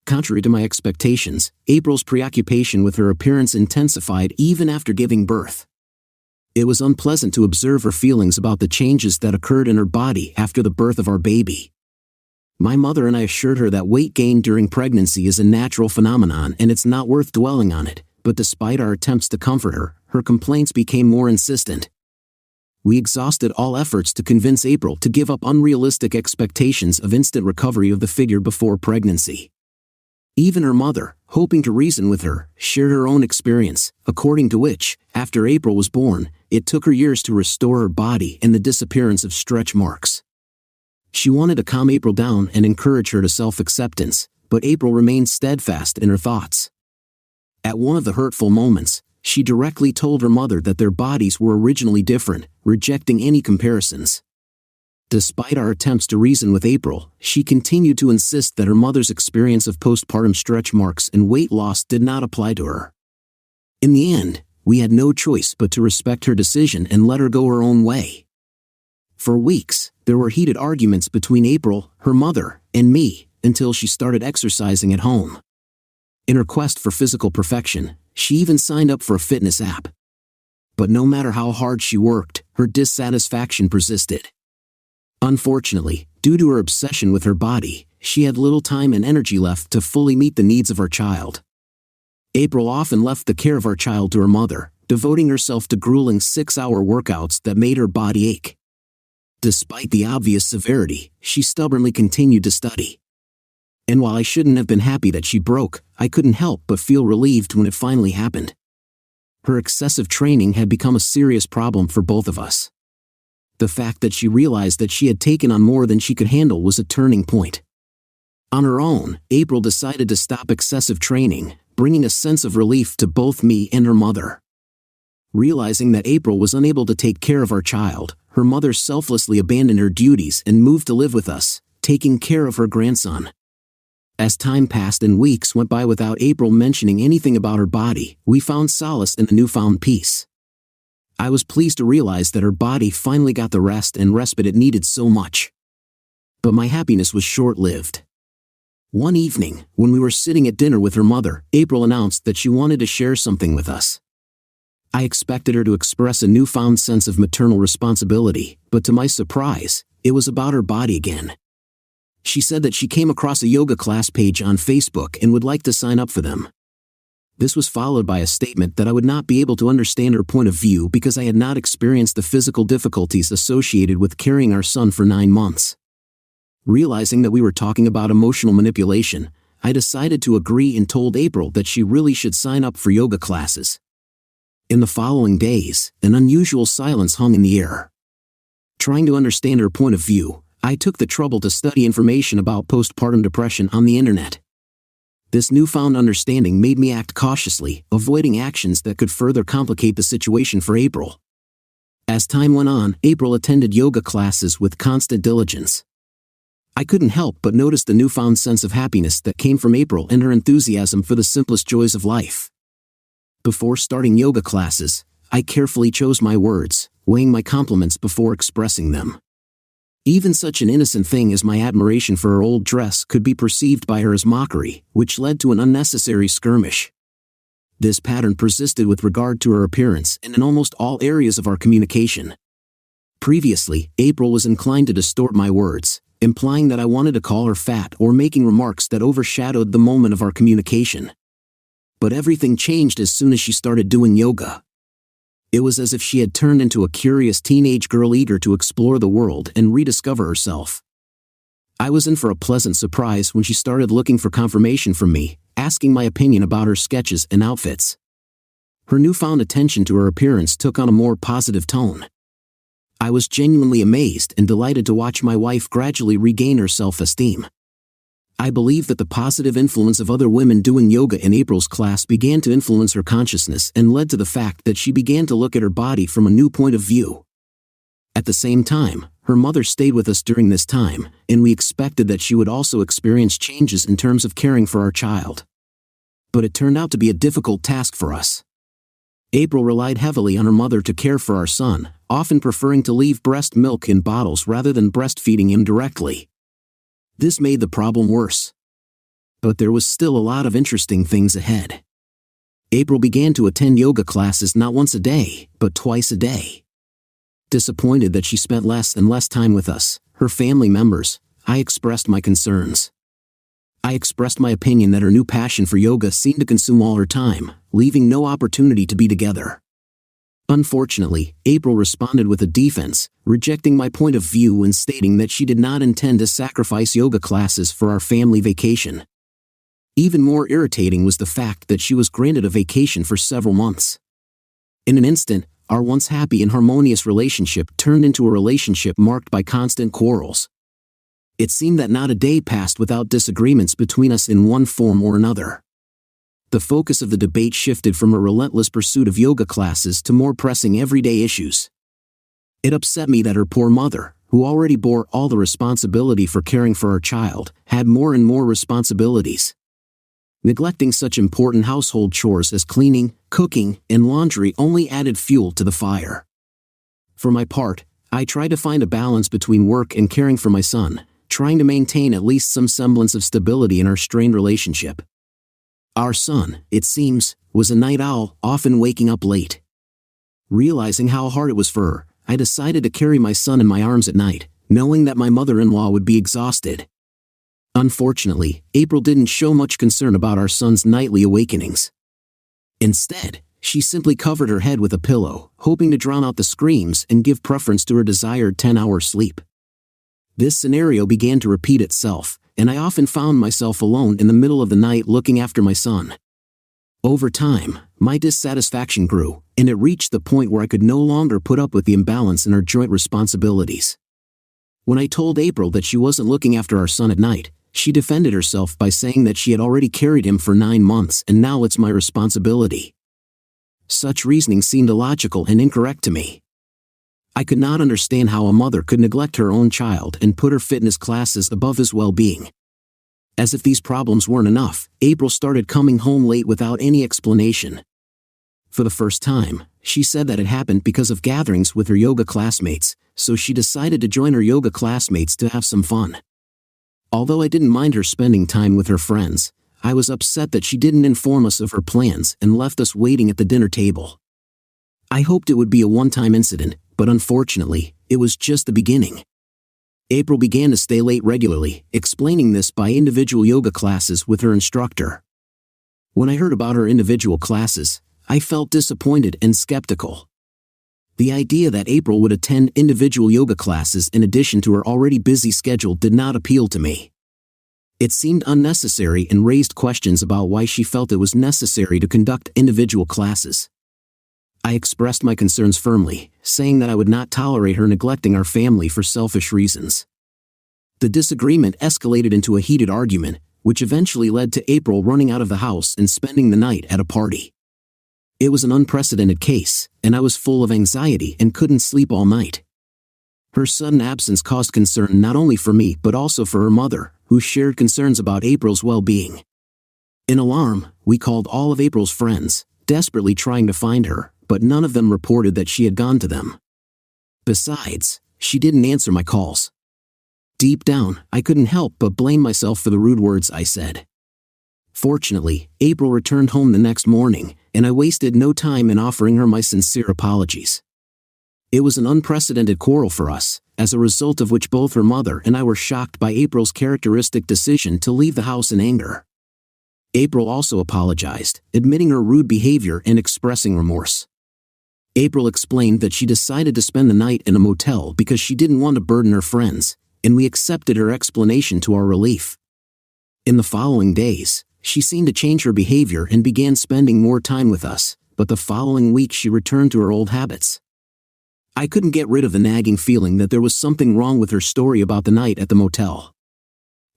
Contrary to my expectations, April's preoccupation with her appearance intensified even after giving birth. It was unpleasant to observe her feelings about the changes that occurred in her body after the birth of our baby. My mother and I assured her that weight gain during pregnancy is a natural phenomenon and it's not worth dwelling on it, but despite our attempts to comfort her, her complaints became more insistent. We exhausted all efforts to convince April to give up unrealistic expectations of instant recovery of the figure before pregnancy. Even her mother, hoping to reason with her, shared her own experience, according to which, after April was born, it took her years to restore her body and the disappearance of stretch marks. She wanted to calm April down and encourage her to self-acceptance, but April remained steadfast in her thoughts. At one of the hurtful moments, she directly told her mother that their bodies were originally different, rejecting any comparisons. Despite our attempts to reason with April, she continued to insist that her mother's experience of postpartum stretch marks and weight loss did not apply to her. In the end, we had no choice but to respect her decision and let her go her own way. For weeks, there were heated arguments between April, her mother, and me, until she started exercising at home. In her quest for physical perfection, she even signed up for a fitness app. But no matter how hard she worked, her dissatisfaction persisted. Unfortunately, due to her obsession with her body, she had little time and energy left to fully meet the needs of our child. April often left the care of our child to her mother, devoting herself to grueling 6-hour workouts that made her body ache. Despite the obvious severity, she stubbornly continued to study. And while I shouldn't have been happy that she broke, I couldn't help but feel relieved when it finally happened. Her excessive training had become a serious problem for both of us. The fact that she realized that she had taken on more than she could handle was a turning point. On her own, April decided to stop excessive training, bringing a sense of relief to both me and her mother. Realizing that April was unable to take care of our child, her mother selflessly abandoned her duties and moved to live with us, taking care of her grandson. As time passed and weeks went by without April mentioning anything about her body, we found solace in the newfound peace. I was pleased to realize that her body finally got the rest and respite it needed so much. But my happiness was short-lived. One evening, when we were sitting at dinner with her mother, April announced that she wanted to share something with us. I expected her to express a newfound sense of maternal responsibility, but to my surprise, it was about her body again. She said that she came across a yoga class page on Facebook and would like to sign up for them. This was followed by a statement that I would not be able to understand her point of view because I had not experienced the physical difficulties associated with carrying our son for 9 months. Realizing that we were talking about emotional manipulation, I decided to agree and told April that she really should sign up for yoga classes. In the following days, an unusual silence hung in the air. Trying to understand her point of view, I took the trouble to study information about postpartum depression on the internet. This newfound understanding made me act cautiously, avoiding actions that could further complicate the situation for April. As time went on, April attended yoga classes with constant diligence. I couldn't help but notice the newfound sense of happiness that came from April and her enthusiasm for the simplest joys of life. Before starting yoga classes, I carefully chose my words, weighing my compliments before expressing them. Even such an innocent thing as my admiration for her old dress could be perceived by her as mockery, which led to an unnecessary skirmish. This pattern persisted with regard to her appearance and in almost all areas of our communication. Previously, April was inclined to distort my words, implying that I wanted to call her fat or making remarks that overshadowed the moment of our communication. But everything changed as soon as she started doing yoga. It was as if she had turned into a curious teenage girl eager to explore the world and rediscover herself. I was in for a pleasant surprise when she started looking for confirmation from me, asking my opinion about her sketches and outfits. Her newfound attention to her appearance took on a more positive tone. I was genuinely amazed and delighted to watch my wife gradually regain her self-esteem. I believe that the positive influence of other women doing yoga in April's class began to influence her consciousness and led to the fact that she began to look at her body from a new point of view. At the same time, her mother stayed with us during this time, and we expected that she would also experience changes in terms of caring for our child. But it turned out to be a difficult task for us. April relied heavily on her mother to care for our son, often preferring to leave breast milk in bottles rather than breastfeeding him directly. This made the problem worse. But there was still a lot of interesting things ahead. April began to attend yoga classes not once a day, but twice a day. Disappointed that she spent less and less time with us, her family members, I expressed my concerns. I expressed my opinion that her new passion for yoga seemed to consume all her time, leaving no opportunity to be together. Unfortunately, April responded with a defense, rejecting my point of view and stating that she did not intend to sacrifice yoga classes for our family vacation. Even more irritating was the fact that she was granted a vacation for several months. In an instant, our once happy and harmonious relationship turned into a relationship marked by constant quarrels. It seemed that not a day passed without disagreements between us in one form or another. The focus of the debate shifted from a relentless pursuit of yoga classes to more pressing everyday issues. It upset me that her poor mother, who already bore all the responsibility for caring for our child, had more and more responsibilities. Neglecting such important household chores as cleaning, cooking, and laundry only added fuel to the fire. For my part, I tried to find a balance between work and caring for my son, trying to maintain at least some semblance of stability in our strained relationship. Our son, it seems, was a night owl, often waking up late. Realizing how hard it was for her, I decided to carry my son in my arms at night, knowing that my mother-in-law would be exhausted. Unfortunately, April didn't show much concern about our son's nightly awakenings. Instead, she simply covered her head with a pillow, hoping to drown out the screams and give preference to her desired 10-hour sleep. This scenario began to repeat itself, and I often found myself alone in the middle of the night looking after my son. Over time, my dissatisfaction grew, and it reached the point where I could no longer put up with the imbalance in our joint responsibilities. When I told April that she wasn't looking after our son at night, she defended herself by saying that she had already carried him for 9 months and now it's my responsibility. Such reasoning seemed illogical and incorrect to me. I could not understand how a mother could neglect her own child and put her fitness classes above his well-being. As if these problems weren't enough, April started coming home late without any explanation. For the first time, she said that it happened because of gatherings with her yoga classmates, so she decided to join her yoga classmates to have some fun. Although I didn't mind her spending time with her friends, I was upset that she didn't inform us of her plans and left us waiting at the dinner table. I hoped it would be a one-time incident, but unfortunately, it was just the beginning. April began to stay late regularly, explaining this by individual yoga classes with her instructor. When I heard about her individual classes, I felt disappointed and skeptical. The idea that April would attend individual yoga classes in addition to her already busy schedule did not appeal to me. It seemed unnecessary and raised questions about why she felt it was necessary to conduct individual classes. I expressed my concerns firmly, saying that I would not tolerate her neglecting our family for selfish reasons. The disagreement escalated into a heated argument, which eventually led to April running out of the house and spending the night at a party. It was an unprecedented case, and I was full of anxiety and couldn't sleep all night. Her sudden absence caused concern not only for me but also for her mother, who shared concerns about April's well-being. In alarm, we called all of April's friends, desperately trying to find her, but none of them reported that she had gone to them. Besides, she didn't answer my calls. Deep down, I couldn't help but blame myself for the rude words I said. Fortunately, April returned home the next morning, and I wasted no time in offering her my sincere apologies. It was an unprecedented quarrel for us, as a result of which both her mother and I were shocked by April's characteristic decision to leave the house in anger. April also apologized, admitting her rude behavior and expressing remorse. April explained that she decided to spend the night in a motel because she didn't want to burden her friends, and we accepted her explanation to our relief. In the following days, she seemed to change her behavior and began spending more time with us, but the following week she returned to her old habits. I couldn't get rid of the nagging feeling that there was something wrong with her story about the night at the motel.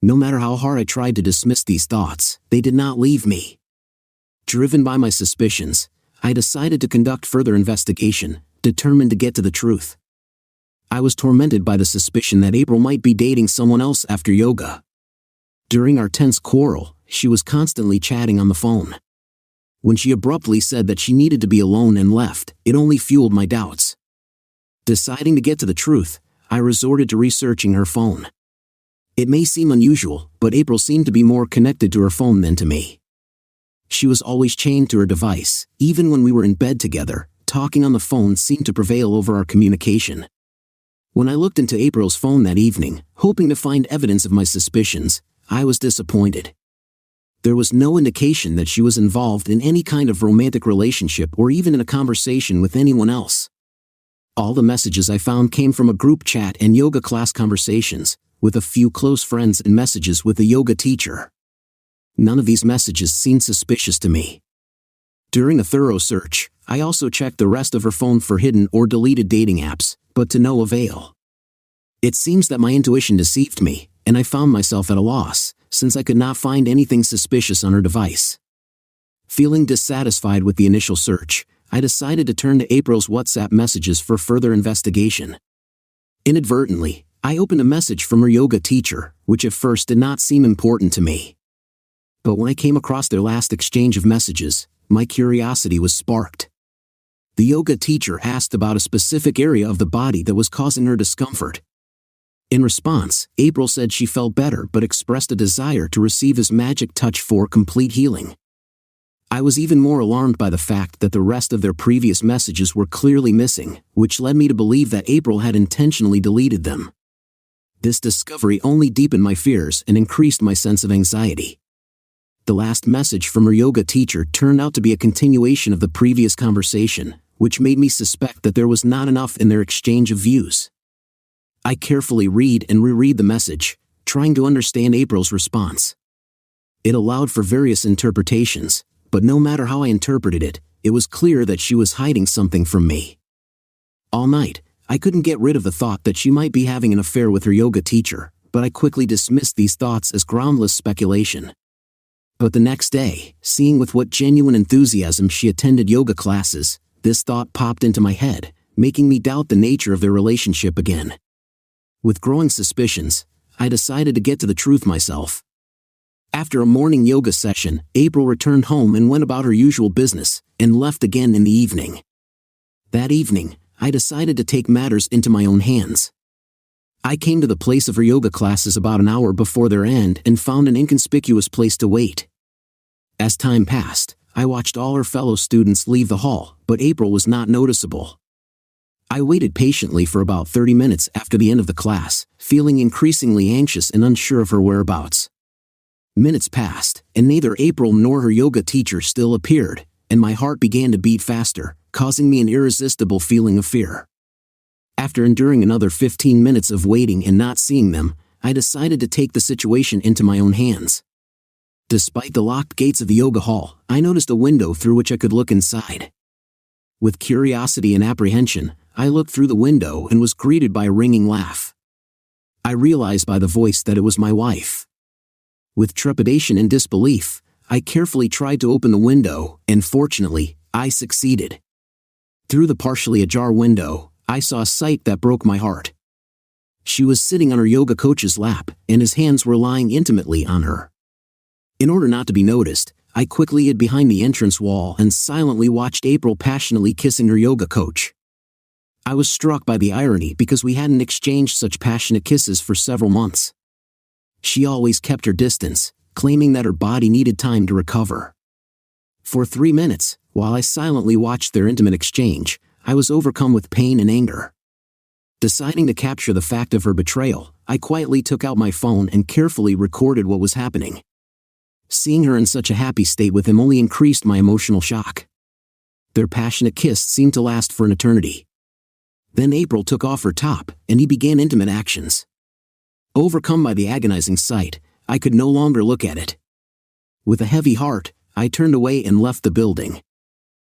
No matter how hard I tried to dismiss these thoughts, they did not leave me. Driven by my suspicions, I decided to conduct further investigation, determined to get to the truth. I was tormented by the suspicion that April might be dating someone else after yoga. During our tense quarrel, she was constantly chatting on the phone. When she abruptly said that she needed to be alone and left, it only fueled my doubts. Deciding to get to the truth, I resorted to researching her phone. It may seem unusual, but April seemed to be more connected to her phone than to me. She was always chained to her device, even when we were in bed together. Talking on the phone seemed to prevail over our communication. When I looked into April's phone that evening, hoping to find evidence of my suspicions, I was disappointed. There was no indication that she was involved in any kind of romantic relationship or even in a conversation with anyone else. All the messages I found came from a group chat and yoga class conversations, with a few close friends and messages with a yoga teacher. None of these messages seemed suspicious to me. During a thorough search, I also checked the rest of her phone for hidden or deleted dating apps, but to no avail. It seems that my intuition deceived me, and I found myself at a loss, since I could not find anything suspicious on her device. Feeling dissatisfied with the initial search, I decided to turn to April's WhatsApp messages for further investigation. Inadvertently, I opened a message from her yoga teacher, which at first did not seem important to me. But when I came across their last exchange of messages, my curiosity was sparked. The yoga teacher asked about a specific area of the body that was causing her discomfort. In response, April said she felt better but expressed a desire to receive his magic touch for complete healing. I was even more alarmed by the fact that the rest of their previous messages were clearly missing, which led me to believe that April had intentionally deleted them. This discovery only deepened my fears and increased my sense of anxiety. The last message from her yoga teacher turned out to be a continuation of the previous conversation, which made me suspect that there was not enough in their exchange of views. I carefully read and reread the message, trying to understand April's response. It allowed for various interpretations, but no matter how I interpreted it, it was clear that she was hiding something from me. All night, I couldn't get rid of the thought that she might be having an affair with her yoga teacher, but I quickly dismissed these thoughts as groundless speculation. But the next day, seeing with what genuine enthusiasm she attended yoga classes, this thought popped into my head, making me doubt the nature of their relationship again. With growing suspicions, I decided to get to the truth myself. After a morning yoga session, April returned home and went about her usual business, and left again in the evening. That evening, I decided to take matters into my own hands. I came to the place of her yoga classes about an hour before their end and found an inconspicuous place to wait. As time passed, I watched all her fellow students leave the hall, but April was not noticeable. I waited patiently for about 30 minutes after the end of the class, feeling increasingly anxious and unsure of her whereabouts. Minutes passed, and neither April nor her yoga teacher still appeared, and my heart began to beat faster, causing me an irresistible feeling of fear. After enduring another 15 minutes of waiting and not seeing them, I decided to take the situation into my own hands. Despite the locked gates of the yoga hall, I noticed a window through which I could look inside. With curiosity and apprehension, I looked through the window and was greeted by a ringing laugh. I realized by the voice that it was my wife. With trepidation and disbelief, I carefully tried to open the window, and fortunately, I succeeded. Through the partially ajar window, I saw a sight that broke my heart. She was sitting on her yoga coach's lap, and his hands were lying intimately on her. In order not to be noticed, I quickly hid behind the entrance wall and silently watched April passionately kissing her yoga coach. I was struck by the irony because we hadn't exchanged such passionate kisses for several months. She always kept her distance, claiming that her body needed time to recover. For 3 minutes, while I silently watched their intimate exchange, I was overcome with pain and anger. Deciding to capture the fact of her betrayal, I quietly took out my phone and carefully recorded what was happening. Seeing her in such a happy state with him only increased my emotional shock. Their passionate kiss seemed to last for an eternity. Then April took off her top, and he began intimate actions. Overcome by the agonizing sight, I could no longer look at it. With a heavy heart, I turned away and left the building.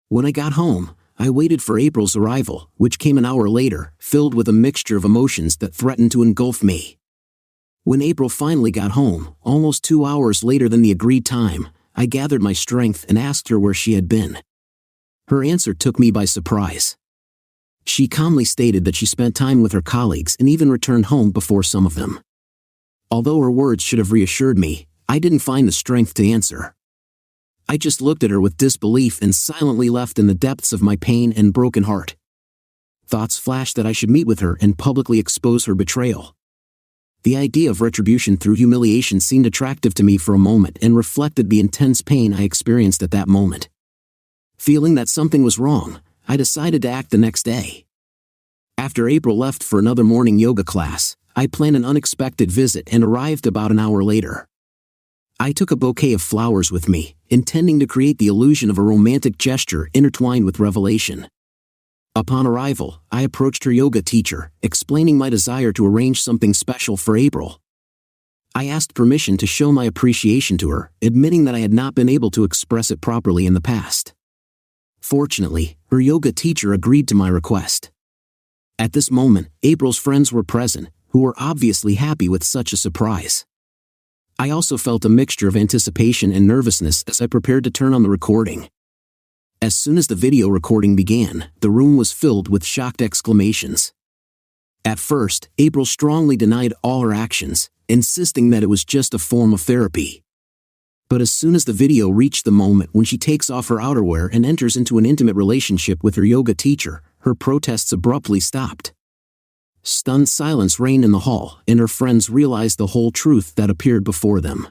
When I got home, I waited for April's arrival, which came an hour later, filled with a mixture of emotions that threatened to engulf me. When April finally got home, almost 2 hours later than the agreed time, I gathered my strength and asked her where she had been. Her answer took me by surprise. She calmly stated that she spent time with her colleagues and even returned home before some of them. Although her words should have reassured me, I didn't find the strength to answer. I just looked at her with disbelief and silently left in the depths of my pain and broken heart. Thoughts flashed that I should meet with her and publicly expose her betrayal. The idea of retribution through humiliation seemed attractive to me for a moment and reflected the intense pain I experienced at that moment. Feeling that something was wrong, I decided to act the next day. After April left for another morning yoga class, I planned an unexpected visit and arrived about an hour later. I took a bouquet of flowers with me, intending to create the illusion of a romantic gesture intertwined with revelation. Upon arrival, I approached her yoga teacher, explaining my desire to arrange something special for April. I asked permission to show my appreciation to her, admitting that I had not been able to express it properly in the past. Fortunately, her yoga teacher agreed to my request. At this moment, April's friends were present, who were obviously happy with such a surprise. I also felt a mixture of anticipation and nervousness as I prepared to turn on the recording. As soon as the video recording began, the room was filled with shocked exclamations. At first, April strongly denied all her actions, insisting that it was just a form of therapy. But as soon as the video reached the moment when she takes off her outerwear and enters into an intimate relationship with her yoga teacher, her protests abruptly stopped. Stunned silence reigned in the hall, and her friends realized the whole truth that appeared before them.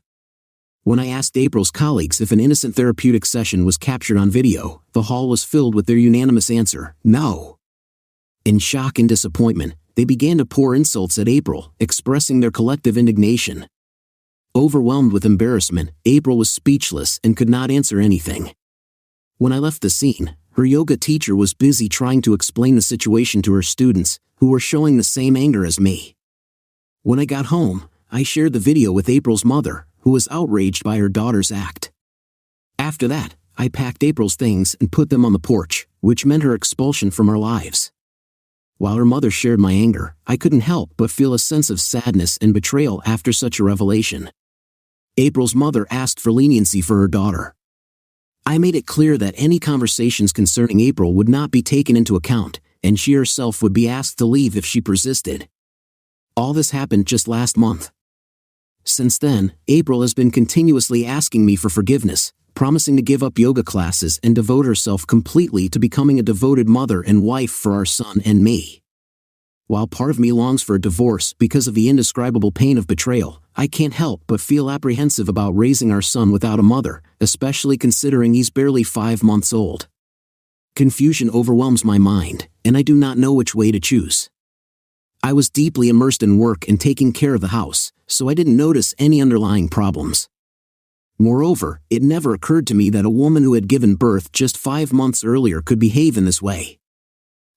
When I asked April's colleagues if an innocent therapeutic session was captured on video, the hall was filled with their unanimous answer, no. In shock and disappointment, they began to pour insults at April, expressing their collective indignation. Overwhelmed with embarrassment, April was speechless and could not answer anything. When I left the scene, her yoga teacher was busy trying to explain the situation to her students, who were showing the same anger as me. When I got home, I shared the video with April's mother, who was outraged by her daughter's act. After that, I packed April's things and put them on the porch, which meant her expulsion from our lives. While her mother shared my anger, I couldn't help but feel a sense of sadness and betrayal after such a revelation. April's mother asked for leniency for her daughter. I made it clear that any conversations concerning April would not be taken into account, and she herself would be asked to leave if she persisted. All this happened just last month. Since then, April has been continuously asking me for forgiveness, promising to give up yoga classes and devote herself completely to becoming a devoted mother and wife for our son and me. While part of me longs for a divorce because of the indescribable pain of betrayal, I can't help but feel apprehensive about raising our son without a mother, especially considering he's barely 5 months old. Confusion overwhelms my mind, and I do not know which way to choose. I was deeply immersed in work and taking care of the house, so I didn't notice any underlying problems. Moreover, it never occurred to me that a woman who had given birth just 5 months earlier could behave in this way.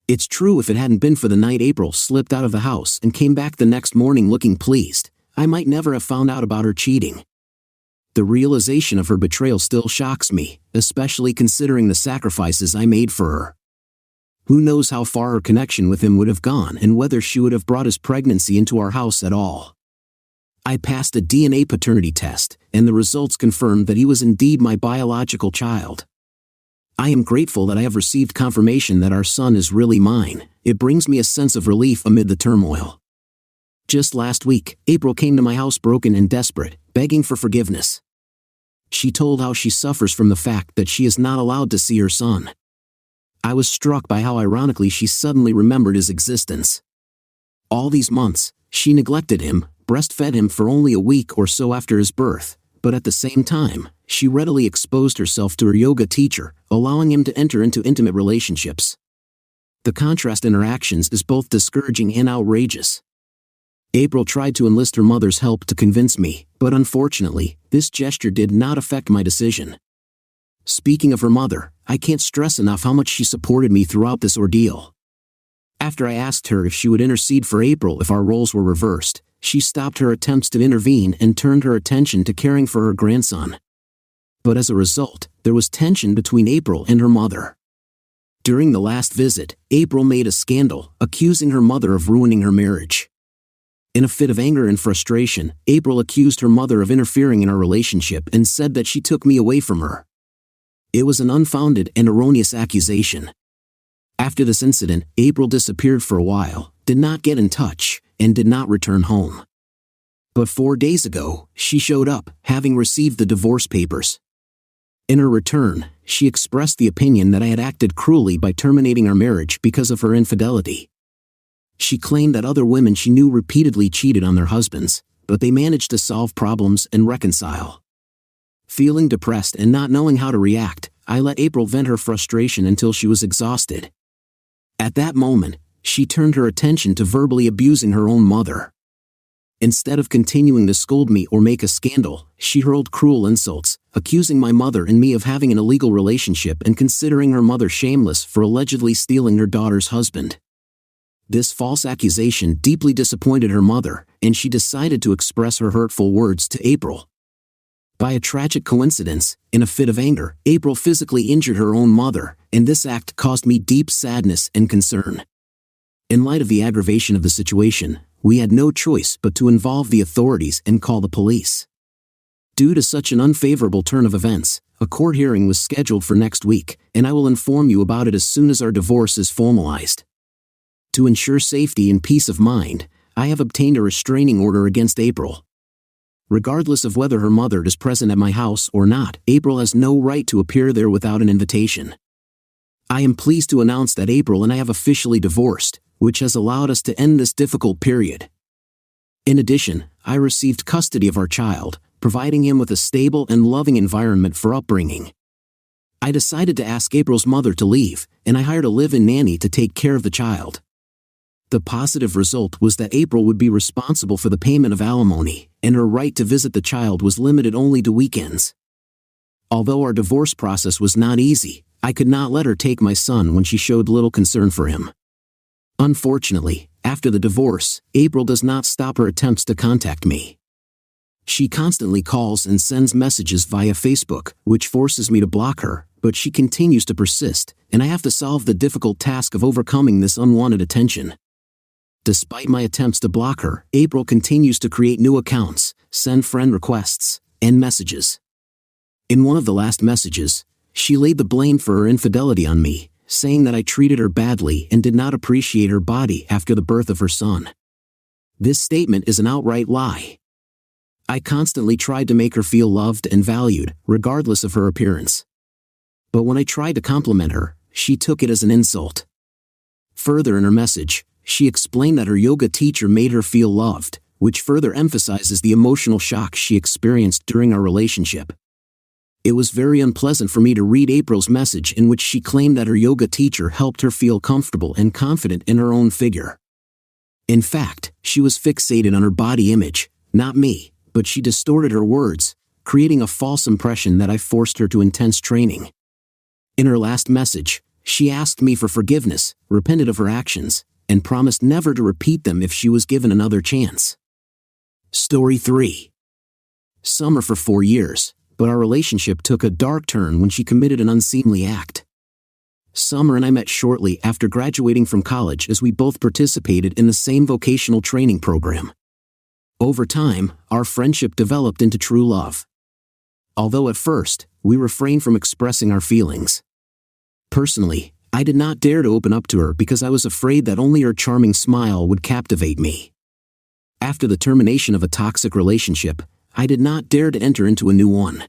It's true, if it hadn't been for the night April slipped out of the house and came back the next morning looking pleased, I might never have found out about her cheating. The realization of her betrayal still shocks me, especially considering the sacrifices I made for her. Who knows how far her connection with him would have gone and whether she would have brought his pregnancy into our house at all. I passed a DNA paternity test, and the results confirmed that he was indeed my biological child. I am grateful that I have received confirmation that our son is really mine. It brings me a sense of relief amid the turmoil. Just last week, April came to my house broken and desperate, begging for forgiveness. She told how she suffers from the fact that she is not allowed to see her son. I was struck by how ironically she suddenly remembered his existence. All these months, she neglected him, breastfed him for only a week or so after his birth, but at the same time, she readily exposed herself to her yoga teacher, allowing him to enter into intimate relationships. The contrast in her actions is both discouraging and outrageous. April tried to enlist her mother's help to convince me, but unfortunately, this gesture did not affect my decision. Speaking of her mother, I can't stress enough how much she supported me throughout this ordeal. After I asked her if she would intercede for April if our roles were reversed, she stopped her attempts to intervene and turned her attention to caring for her grandson. But as a result, there was tension between April and her mother. During the last visit, April made a scandal, accusing her mother of ruining her marriage. In a fit of anger and frustration, April accused her mother of interfering in our relationship and said that she took me away from her. It was an unfounded and erroneous accusation. After this incident, April disappeared for a while, did not get in touch, and did not return home. But 4 days ago, she showed up, having received the divorce papers. In her return, she expressed the opinion that I had acted cruelly by terminating our marriage because of her infidelity. She claimed that other women she knew repeatedly cheated on their husbands, but they managed to solve problems and reconcile. Feeling depressed and not knowing how to react, I let April vent her frustration until she was exhausted. At that moment, she turned her attention to verbally abusing her own mother. Instead of continuing to scold me or make a scandal, she hurled cruel insults, accusing my mother and me of having an illegal relationship and considering her mother shameless for allegedly stealing her daughter's husband. This false accusation deeply disappointed her mother, and she decided to express her hurtful words to April. By a tragic coincidence, in a fit of anger, April physically injured her own mother, and this act caused me deep sadness and concern. In light of the aggravation of the situation, we had no choice but to involve the authorities and call the police. Due to such an unfavorable turn of events, a court hearing was scheduled for next week, and I will inform you about it as soon as our divorce is formalized. To ensure safety and peace of mind, I have obtained a restraining order against April. Regardless of whether her mother is present at my house or not, April has no right to appear there without an invitation. I am pleased to announce that April and I have officially divorced, which has allowed us to end this difficult period. In addition, I received custody of our child, providing him with a stable and loving environment for upbringing. I decided to ask April's mother to leave, and I hired a live-in nanny to take care of the child. The positive result was that April would be responsible for the payment of alimony, and her right to visit the child was limited only to weekends. Although our divorce process was not easy, I could not let her take my son when she showed little concern for him. Unfortunately, after the divorce, April does not stop her attempts to contact me. She constantly calls and sends messages via Facebook, which forces me to block her, but she continues to persist, and I have to solve the difficult task of overcoming this unwanted attention. Despite my attempts to block her, April continues to create new accounts, send friend requests, and messages. In one of the last messages, she laid the blame for her infidelity on me, saying that I treated her badly and did not appreciate her body after the birth of her son. This statement is an outright lie. I constantly tried to make her feel loved and valued, regardless of her appearance. But when I tried to compliment her, she took it as an insult. Further in her message, she explained that her yoga teacher made her feel loved, which further emphasizes the emotional shock she experienced during our relationship. It was very unpleasant for me to read April's message in which she claimed that her yoga teacher helped her feel comfortable and confident in her own figure. In fact, she was fixated on her body image, not me, but she distorted her words, creating a false impression that I forced her to intense training. In her last message, she asked me for forgiveness, repented of her actions, and promised never to repeat them if she was given another chance. Story 3. Summer for 4 years, but our relationship took a dark turn when she committed an unseemly act. Summer and I met shortly after graduating from college as we both participated in the same vocational training program. Over time, our friendship developed into true love. Although at first, we refrained from expressing our feelings. Personally, I did not dare to open up to her because I was afraid that only her charming smile would captivate me. After the termination of a toxic relationship, I did not dare to enter into a new one.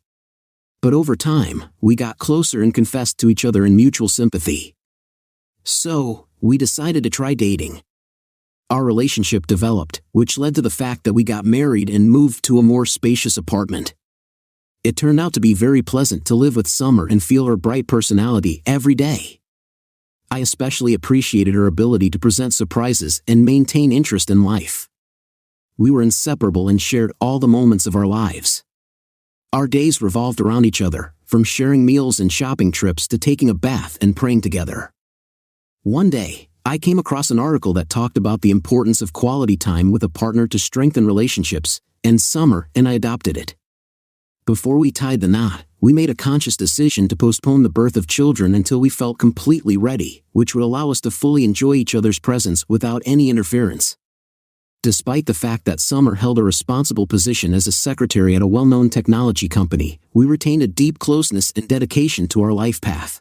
But over time, we got closer and confessed to each other in mutual sympathy. So, we decided to try dating. Our relationship developed, which led to the fact that we got married and moved to a more spacious apartment. It turned out to be very pleasant to live with Summer and feel her bright personality every day. I especially appreciated her ability to present surprises and maintain interest in life. We were inseparable and shared all the moments of our lives. Our days revolved around each other, from sharing meals and shopping trips to taking a bath and praying together. One day, I came across an article that talked about the importance of quality time with a partner to strengthen relationships, and Summer and I adopted it. Before we tied the knot, we made a conscious decision to postpone the birth of children until we felt completely ready, which would allow us to fully enjoy each other's presence without any interference. Despite the fact that Summer held a responsible position as a secretary at a well-known technology company, we retained a deep closeness and dedication to our life path.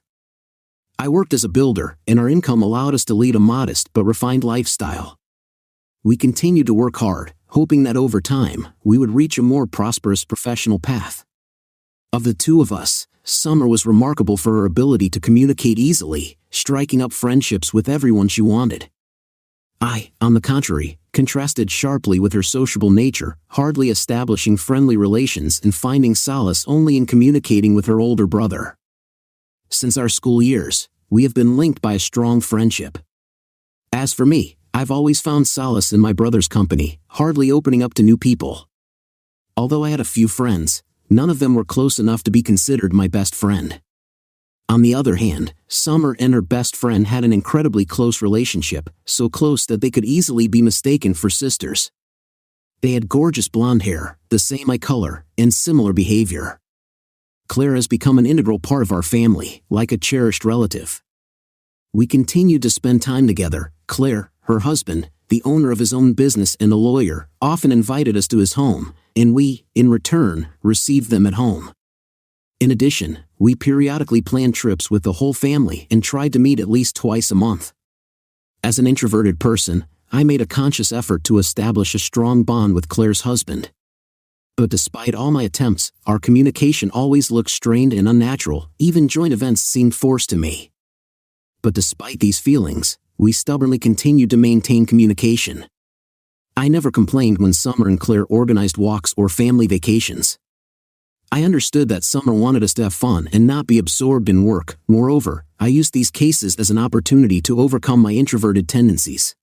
I worked as a builder, and our income allowed us to lead a modest but refined lifestyle. We continued to work hard, hoping that over time, we would reach a more prosperous professional path. Of the two of us, Summer was remarkable for her ability to communicate easily, striking up friendships with everyone she wanted. I, on the contrary, contrasted sharply with her sociable nature, hardly establishing friendly relations and finding solace only in communicating with her older brother. Since our school years, we have been linked by a strong friendship. As for me, I've always found solace in my brother's company, hardly opening up to new people. Although I had a few friends, none of them were close enough to be considered my best friend. On the other hand, Summer and her best friend had an incredibly close relationship, so close that they could easily be mistaken for sisters. They had gorgeous blonde hair, the same eye color, and similar behavior. Claire has become an integral part of our family, like a cherished relative. We continued to spend time together. Claire, her husband, the owner of his own business and a lawyer, often invited us to his home, and we, in return, received them at home. In addition, we periodically planned trips with the whole family and tried to meet at least twice a month. As an introverted person, I made a conscious effort to establish a strong bond with Claire's husband. But despite all my attempts, our communication always looked strained and unnatural, even joint events seemed forced to me. But despite these feelings, we stubbornly continued to maintain communication. I never complained when Summer and Claire organized walks or family vacations. I understood that Summer wanted us to have fun and not be absorbed in work. Moreover, I used these cases as an opportunity to overcome my introverted tendencies.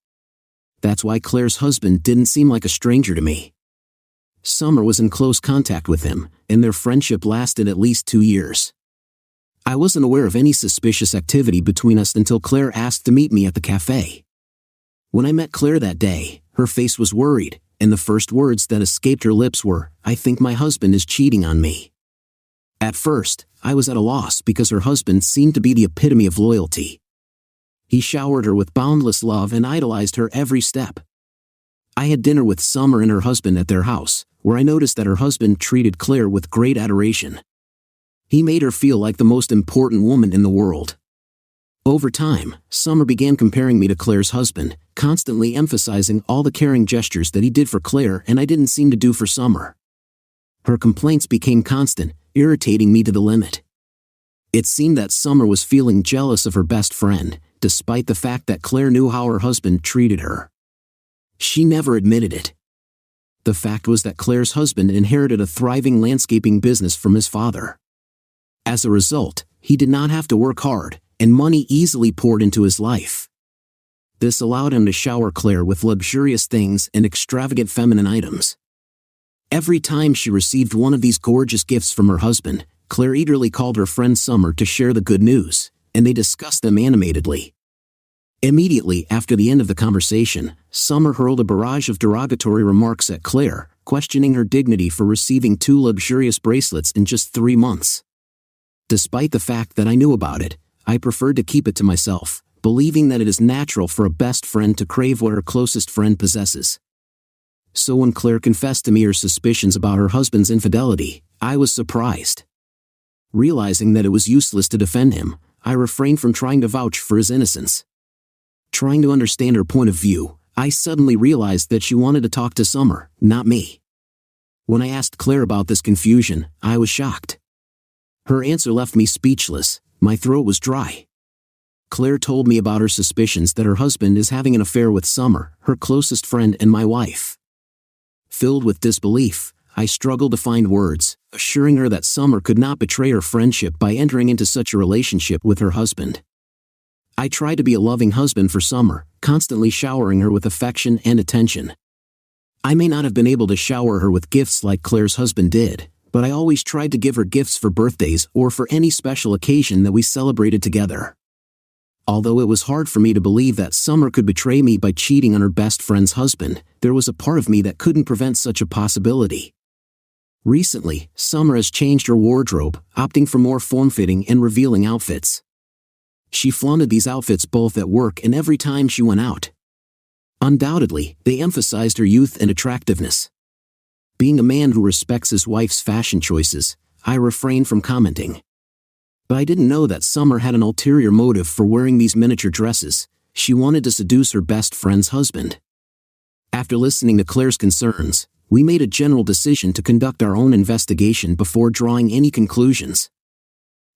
That's why Claire's husband didn't seem like a stranger to me. Summer was in close contact with him, and their friendship lasted at least 2 years. I wasn't aware of any suspicious activity between us until Claire asked to meet me at the cafe. When I met Claire that day, her face was worried, and the first words that escaped her lips were, "I think my husband is cheating on me." At first, I was at a loss because her husband seemed to be the epitome of loyalty. He showered her with boundless love and idolized her every step. I had dinner with Summer and her husband at their house, where I noticed that her husband treated Claire with great adoration. He made her feel like the most important woman in the world. Over time, Summer began comparing me to Claire's husband, constantly emphasizing all the caring gestures that he did for Claire and I didn't seem to do for Summer. Her complaints became constant, irritating me to the limit. It seemed that Summer was feeling jealous of her best friend, despite the fact that Claire knew how her husband treated her. She never admitted it. The fact was that Claire's husband inherited a thriving landscaping business from his father. As a result, he did not have to work hard, and money easily poured into his life. This allowed him to shower Claire with luxurious things and extravagant feminine items. Every time she received one of these gorgeous gifts from her husband, Claire eagerly called her friend Summer to share the good news, and they discussed them animatedly. Immediately after the end of the conversation, Summer hurled a barrage of derogatory remarks at Claire, questioning her dignity for receiving 2 luxurious bracelets in just 3 months. Despite the fact that I knew about it, I preferred to keep it to myself, believing that it is natural for a best friend to crave what her closest friend possesses. So when Claire confessed to me her suspicions about her husband's infidelity, I was surprised. Realizing that it was useless to defend him, I refrained from trying to vouch for his innocence. Trying to understand her point of view, I suddenly realized that she wanted to talk to Summer, not me. When I asked Claire about this confusion, I was shocked. Her answer left me speechless. My throat was dry. Claire told me about her suspicions that her husband is having an affair with Summer, her closest friend and my wife. Filled with disbelief, I struggled to find words, assuring her that Summer could not betray her friendship by entering into such a relationship with her husband. I tried to be a loving husband for Summer, constantly showering her with affection and attention. I may not have been able to shower her with gifts like Claire's husband did, but I always tried to give her gifts for birthdays or for any special occasion that we celebrated together. Although it was hard for me to believe that Summer could betray me by cheating on her best friend's husband, there was a part of me that couldn't prevent such a possibility. Recently, Summer has changed her wardrobe, opting for more form-fitting and revealing outfits. She flaunted these outfits both at work and every time she went out. Undoubtedly, they emphasized her youth and attractiveness. Being a man who respects his wife's fashion choices, I refrained from commenting. But I didn't know that Summer had an ulterior motive for wearing these miniature dresses. She wanted to seduce her best friend's husband. After listening to Claire's concerns, we made a general decision to conduct our own investigation before drawing any conclusions.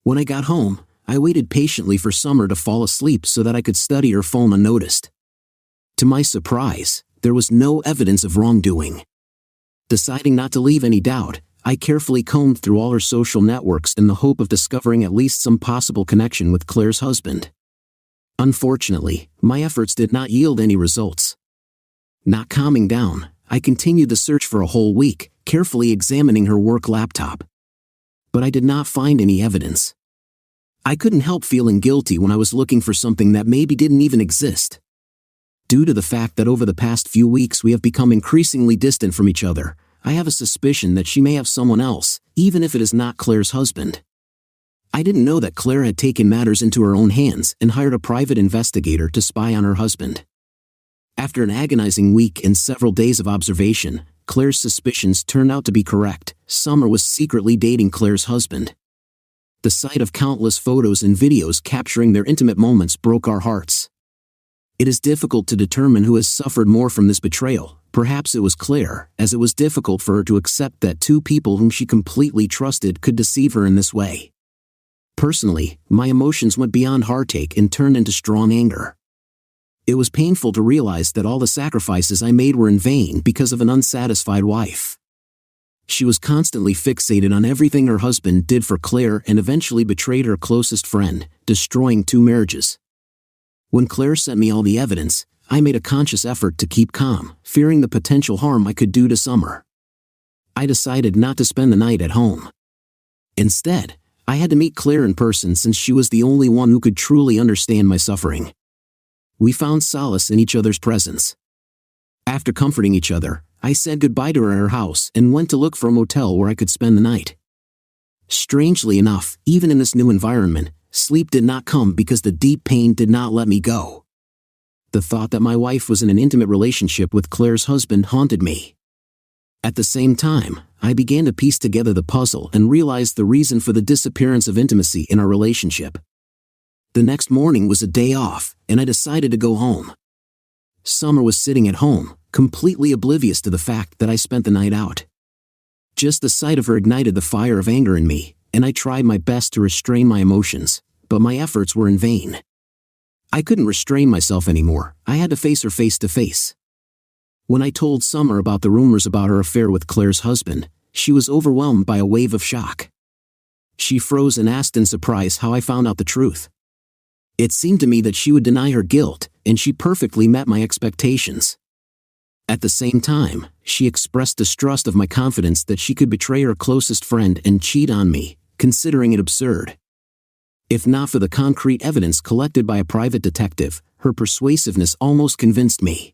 When I got home, I waited patiently for Summer to fall asleep so that I could study her phone unnoticed. To my surprise, there was no evidence of wrongdoing. Deciding not to leave any doubt, I carefully combed through all her social networks in the hope of discovering at least some possible connection with Claire's husband. Unfortunately, my efforts did not yield any results. Not calming down, I continued the search for a whole week, carefully examining her work laptop. But I did not find any evidence. I couldn't help feeling guilty when I was looking for something that maybe didn't even exist. Due to the fact that over the past few weeks we have become increasingly distant from each other, I have a suspicion that she may have someone else, even if it is not Claire's husband. I didn't know that Claire had taken matters into her own hands and hired a private investigator to spy on her husband. After an agonizing week and several days of observation, Claire's suspicions turned out to be correct. Summer was secretly dating Claire's husband. The sight of countless photos and videos capturing their intimate moments broke our hearts. It is difficult to determine who has suffered more from this betrayal. Perhaps it was Claire, as it was difficult for her to accept that 2 people whom she completely trusted could deceive her in this way. Personally, my emotions went beyond heartache and turned into strong anger. It was painful to realize that all the sacrifices I made were in vain because of an unsatisfied wife. She was constantly fixated on everything her husband did for Claire and eventually betrayed her closest friend, destroying 2 marriages. When Claire sent me all the evidence, I made a conscious effort to keep calm, fearing the potential harm I could do to Summer. I decided not to spend the night at home. Instead, I had to meet Claire in person since she was the only one who could truly understand my suffering. We found solace in each other's presence. After comforting each other, I said goodbye to her at her house and went to look for a motel where I could spend the night. Strangely enough, even in this new environment, sleep did not come because the deep pain did not let me go. The thought that my wife was in an intimate relationship with Claire's husband haunted me. At the same time, I began to piece together the puzzle and realized the reason for the disappearance of intimacy in our relationship. The next morning was a day off, and I decided to go home. Summer was sitting at home, completely oblivious to the fact that I spent the night out. Just the sight of her ignited the fire of anger in me, and I tried my best to restrain my emotions, but my efforts were in vain. I couldn't restrain myself anymore. I had to face her face to face. When I told Summer about the rumors about her affair with Claire's husband, she was overwhelmed by a wave of shock. She froze and asked in surprise how I found out the truth. It seemed to me that she would deny her guilt, and she perfectly met my expectations. At the same time, she expressed distrust of my confidence that she could betray her closest friend and cheat on me, considering it absurd. If not for the concrete evidence collected by a private detective, her persuasiveness almost convinced me.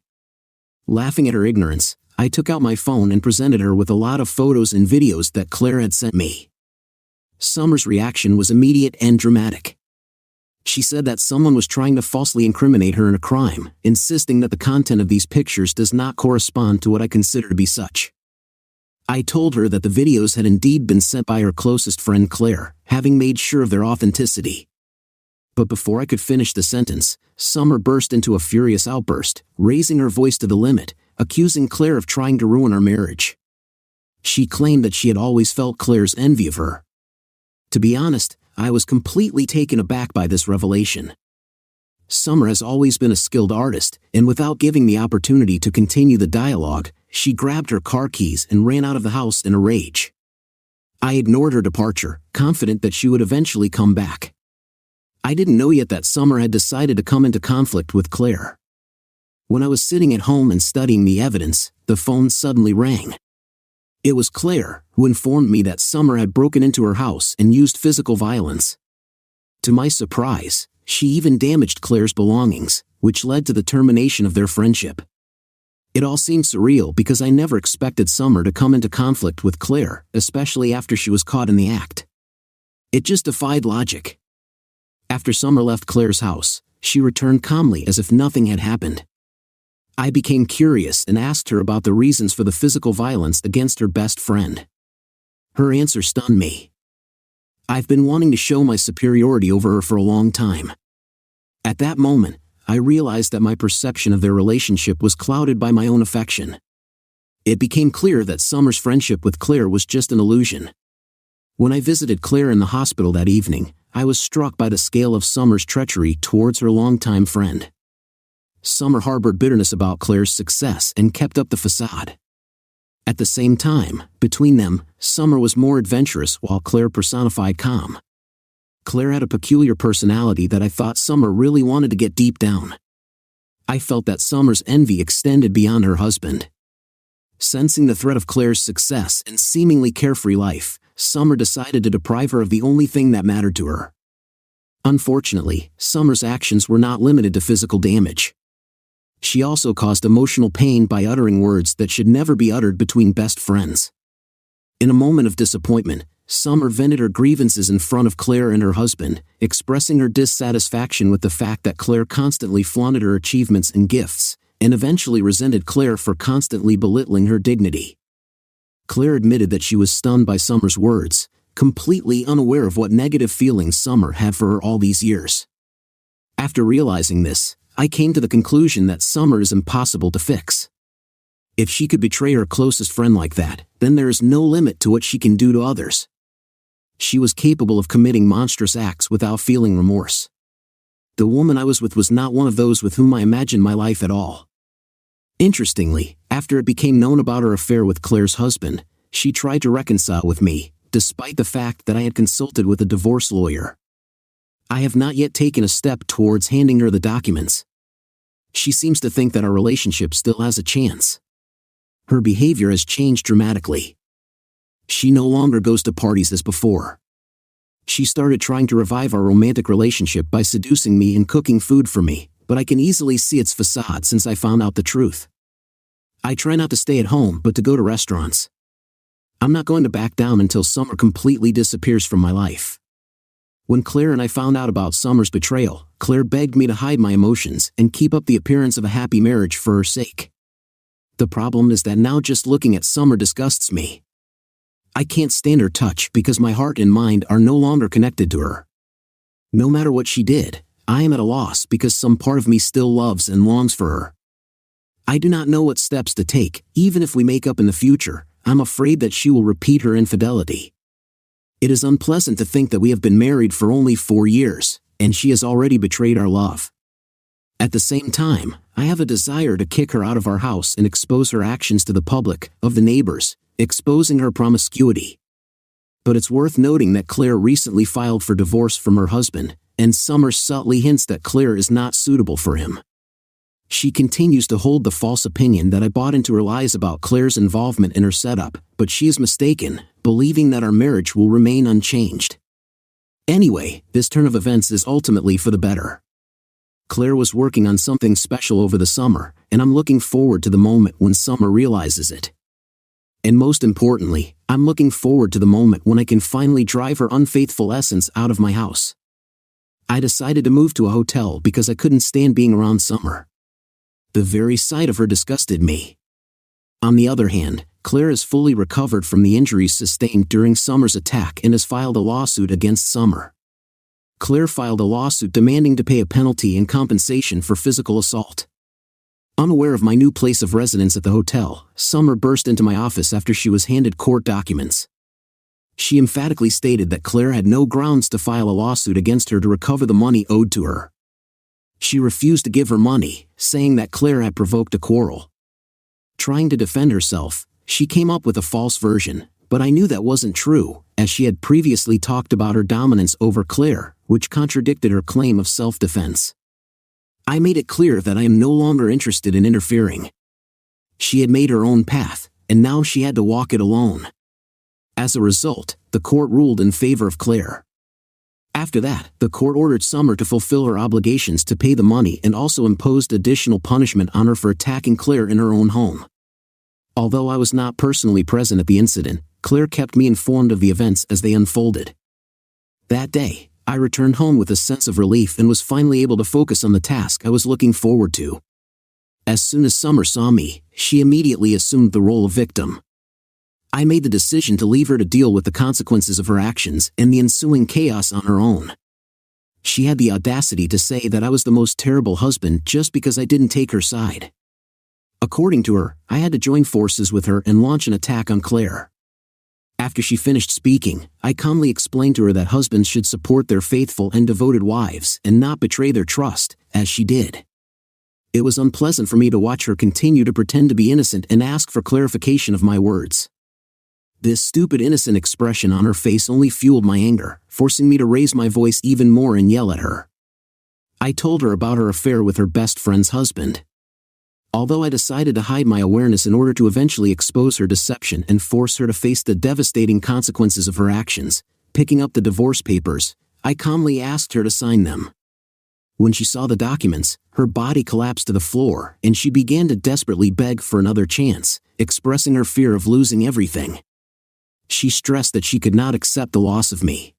Laughing at her ignorance, I took out my phone and presented her with a lot of photos and videos that Claire had sent me. Summer's reaction was immediate and dramatic. She said that someone was trying to falsely incriminate her in a crime, insisting that the content of these pictures does not correspond to what I consider to be such. I told her that the videos had indeed been sent by her closest friend Claire, having made sure of their authenticity. But before I could finish the sentence, Summer burst into a furious outburst, raising her voice to the limit, accusing Claire of trying to ruin our marriage. She claimed that she had always felt Claire's envy of her. To be honest, I was completely taken aback by this revelation. Summer has always been a skilled artist, and without giving me opportunity to continue the dialogue, she grabbed her car keys and ran out of the house in a rage. I ignored her departure, confident that she would eventually come back. I didn't know yet that Summer had decided to come into conflict with Claire. When I was sitting at home and studying the evidence, the phone suddenly rang. It was Claire, who informed me that Summer had broken into her house and used physical violence. To my surprise, she even damaged Claire's belongings, which led to the termination of their friendship. It all seemed surreal because I never expected Summer to come into conflict with Claire, especially after she was caught in the act. It just defied logic. After Summer left Claire's house, she returned calmly as if nothing had happened. I became curious and asked her about the reasons for the physical violence against her best friend. Her answer stunned me. I've been wanting to show my superiority over her for a long time. At that moment, I realized that my perception of their relationship was clouded by my own affection. It became clear that Summer's friendship with Claire was just an illusion. When I visited Claire in the hospital that evening, I was struck by the scale of Summer's treachery towards her longtime friend. Summer harbored bitterness about Claire's success and kept up the facade. At the same time, between them, Summer was more adventurous while Claire personified calm. Claire had a peculiar personality that I thought Summer really wanted to get deep down. I felt that Summer's envy extended beyond her husband. Sensing the threat of Claire's success and seemingly carefree life, Summer decided to deprive her of the only thing that mattered to her. Unfortunately, Summer's actions were not limited to physical damage. She also caused emotional pain by uttering words that should never be uttered between best friends. In a moment of disappointment, Summer vented her grievances in front of Claire and her husband, expressing her dissatisfaction with the fact that Claire constantly flaunted her achievements and gifts, and eventually resented Claire for constantly belittling her dignity. Claire admitted that she was stunned by Summer's words, completely unaware of what negative feelings Summer had for her all these years. After realizing this, I came to the conclusion that Summer is impossible to fix. If she could betray her closest friend like that, then there is no limit to what she can do to others. She was capable of committing monstrous acts without feeling remorse. The woman I was with was not one of those with whom I imagined my life at all. Interestingly, after it became known about her affair with Claire's husband, she tried to reconcile with me, despite the fact that I had consulted with a divorce lawyer. I have not yet taken a step towards handing her the documents. She seems to think that our relationship still has a chance. Her behavior has changed dramatically. She no longer goes to parties as before. She started trying to revive our romantic relationship by seducing me and cooking food for me, but I can easily see its facade since I found out the truth. I try not to stay at home but to go to restaurants. I'm not going to back down until Summer completely disappears from my life. When Claire and I found out about Summer's betrayal, Claire begged me to hide my emotions and keep up the appearance of a happy marriage for her sake. The problem is that now just looking at Summer disgusts me. I can't stand her touch because my heart and mind are no longer connected to her. No matter what she did, I am at a loss because some part of me still loves and longs for her. I do not know what steps to take. Even if we make up in the future, I'm afraid that she will repeat her infidelity. It is unpleasant to think that we have been married for only 4 years, and she has already betrayed our love. At the same time, I have a desire to kick her out of our house and expose her actions to the public, of the neighbors, exposing her promiscuity. But it's worth noting that Claire recently filed for divorce from her husband, and Summer subtly hints that Claire is not suitable for him. She continues to hold the false opinion that I bought into her lies about Claire's involvement in her setup, but she is mistaken, believing that our marriage will remain unchanged. Anyway, this turn of events is ultimately for the better. Claire was working on something special over the summer, and I'm looking forward to the moment when Summer realizes it. And most importantly, I'm looking forward to the moment when I can finally drive her unfaithful essence out of my house. I decided to move to a hotel because I couldn't stand being around Summer. The very sight of her disgusted me. On the other hand, Claire is fully recovered from the injuries sustained during Summer's attack and has filed a lawsuit against Summer. Claire filed a lawsuit demanding to pay a penalty and compensation for physical assault. Unaware of my new place of residence at the hotel, Summer burst into my office after she was handed court documents. She emphatically stated that Claire had no grounds to file a lawsuit against her to recover the money owed to her. She refused to give her money, saying that Claire had provoked a quarrel. Trying to defend herself, she came up with a false version, but I knew that wasn't true, as she had previously talked about her dominance over Claire, which contradicted her claim of self-defense. I made it clear that I am no longer interested in interfering. She had made her own path, and now she had to walk it alone. As a result, the court ruled in favor of Claire. After that, the court ordered Summer to fulfill her obligations to pay the money and also imposed additional punishment on her for attacking Claire in her own home. Although I was not personally present at the incident, Claire kept me informed of the events as they unfolded. That day, I returned home with a sense of relief and was finally able to focus on the task I was looking forward to. As soon as Summer saw me, she immediately assumed the role of victim. I made the decision to leave her to deal with the consequences of her actions and the ensuing chaos on her own. She had the audacity to say that I was the most terrible husband just because I didn't take her side. According to her, I had to join forces with her and launch an attack on Claire. After she finished speaking, I calmly explained to her that husbands should support their faithful and devoted wives and not betray their trust, as she did. It was unpleasant for me to watch her continue to pretend to be innocent and ask for clarification of my words. This stupid innocent expression on her face only fueled my anger, forcing me to raise my voice even more and yell at her. I told her about her affair with her best friend's husband. Although I decided to hide my awareness in order to eventually expose her deception and force her to face the devastating consequences of her actions, picking up the divorce papers, I calmly asked her to sign them. When she saw the documents, her body collapsed to the floor and she began to desperately beg for another chance, expressing her fear of losing everything. She stressed that she could not accept the loss of me.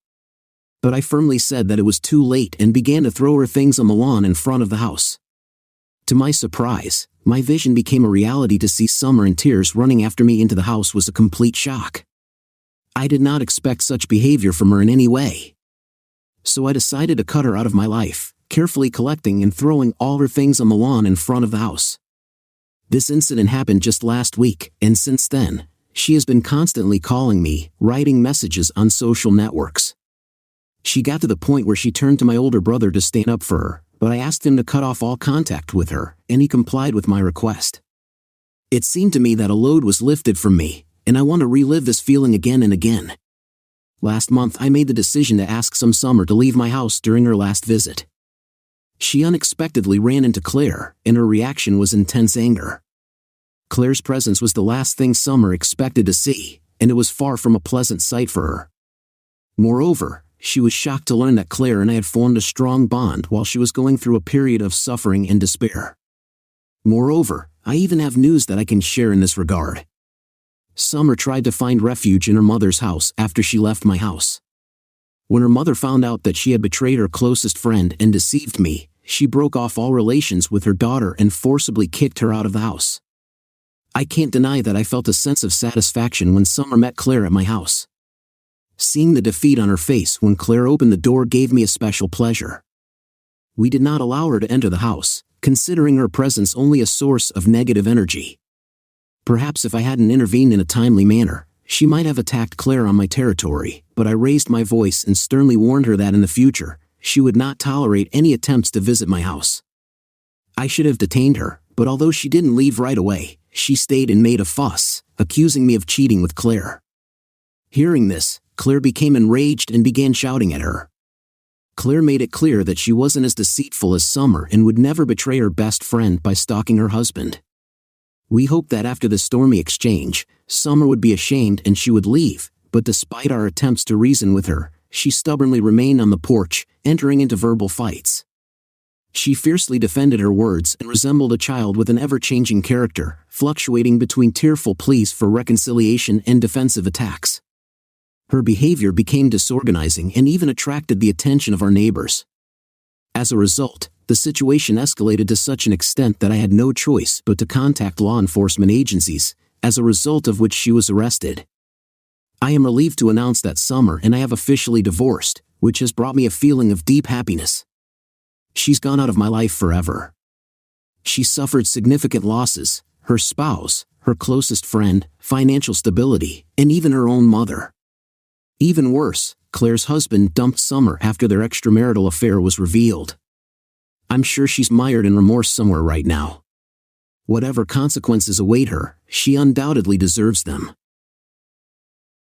But I firmly said that it was too late and began to throw her things on the lawn in front of the house. To my surprise, my vision became a reality. To see Summer in tears running after me into the house was a complete shock. I did not expect such behavior from her in any way. So I decided to cut her out of my life, carefully collecting and throwing all her things on the lawn in front of the house. This incident happened just last week, and since then, she has been constantly calling me, writing messages on social networks. She got to the point where she turned to my older brother to stand up for her, but I asked him to cut off all contact with her, and he complied with my request. It seemed to me that a load was lifted from me, and I want to relive this feeling again and again. Last month I made the decision to ask Summer to leave my house during her last visit. She unexpectedly ran into Claire, and her reaction was intense anger. Claire's presence was the last thing Summer expected to see, and it was far from a pleasant sight for her. Moreover, she was shocked to learn that Claire and I had formed a strong bond while she was going through a period of suffering and despair. Moreover, I even have news that I can share in this regard. Summer tried to find refuge in her mother's house after she left my house. When her mother found out that she had betrayed her closest friend and deceived me, she broke off all relations with her daughter and forcibly kicked her out of the house. I can't deny that I felt a sense of satisfaction when Summer met Claire at my house. Seeing the defeat on her face when Claire opened the door gave me a special pleasure. We did not allow her to enter the house, considering her presence only a source of negative energy. Perhaps if I hadn't intervened in a timely manner, she might have attacked Claire on my territory, but I raised my voice and sternly warned her that in the future, she would not tolerate any attempts to visit my house. I should have detained her, but although she didn't leave right away, she stayed and made a fuss, accusing me of cheating with Claire. Hearing this, Claire became enraged and began shouting at her. Claire made it clear that she wasn't as deceitful as Summer and would never betray her best friend by stalking her husband. We hoped that after the stormy exchange, Summer would be ashamed and she would leave, but despite our attempts to reason with her, she stubbornly remained on the porch, entering into verbal fights. She fiercely defended her words and resembled a child with an ever-changing character, fluctuating between tearful pleas for reconciliation and defensive attacks. Her behavior became disorganizing and even attracted the attention of our neighbors. As a result, the situation escalated to such an extent that I had no choice but to contact law enforcement agencies, as a result of which she was arrested. I am relieved to announce that Summer and I have officially divorced, which has brought me a feeling of deep happiness. She's gone out of my life forever. She suffered significant losses: her spouse, her closest friend, financial stability, and even her own mother. Even worse, Claire's husband dumped Summer after their extramarital affair was revealed. I'm sure she's mired in remorse somewhere right now. Whatever consequences await her, she undoubtedly deserves them.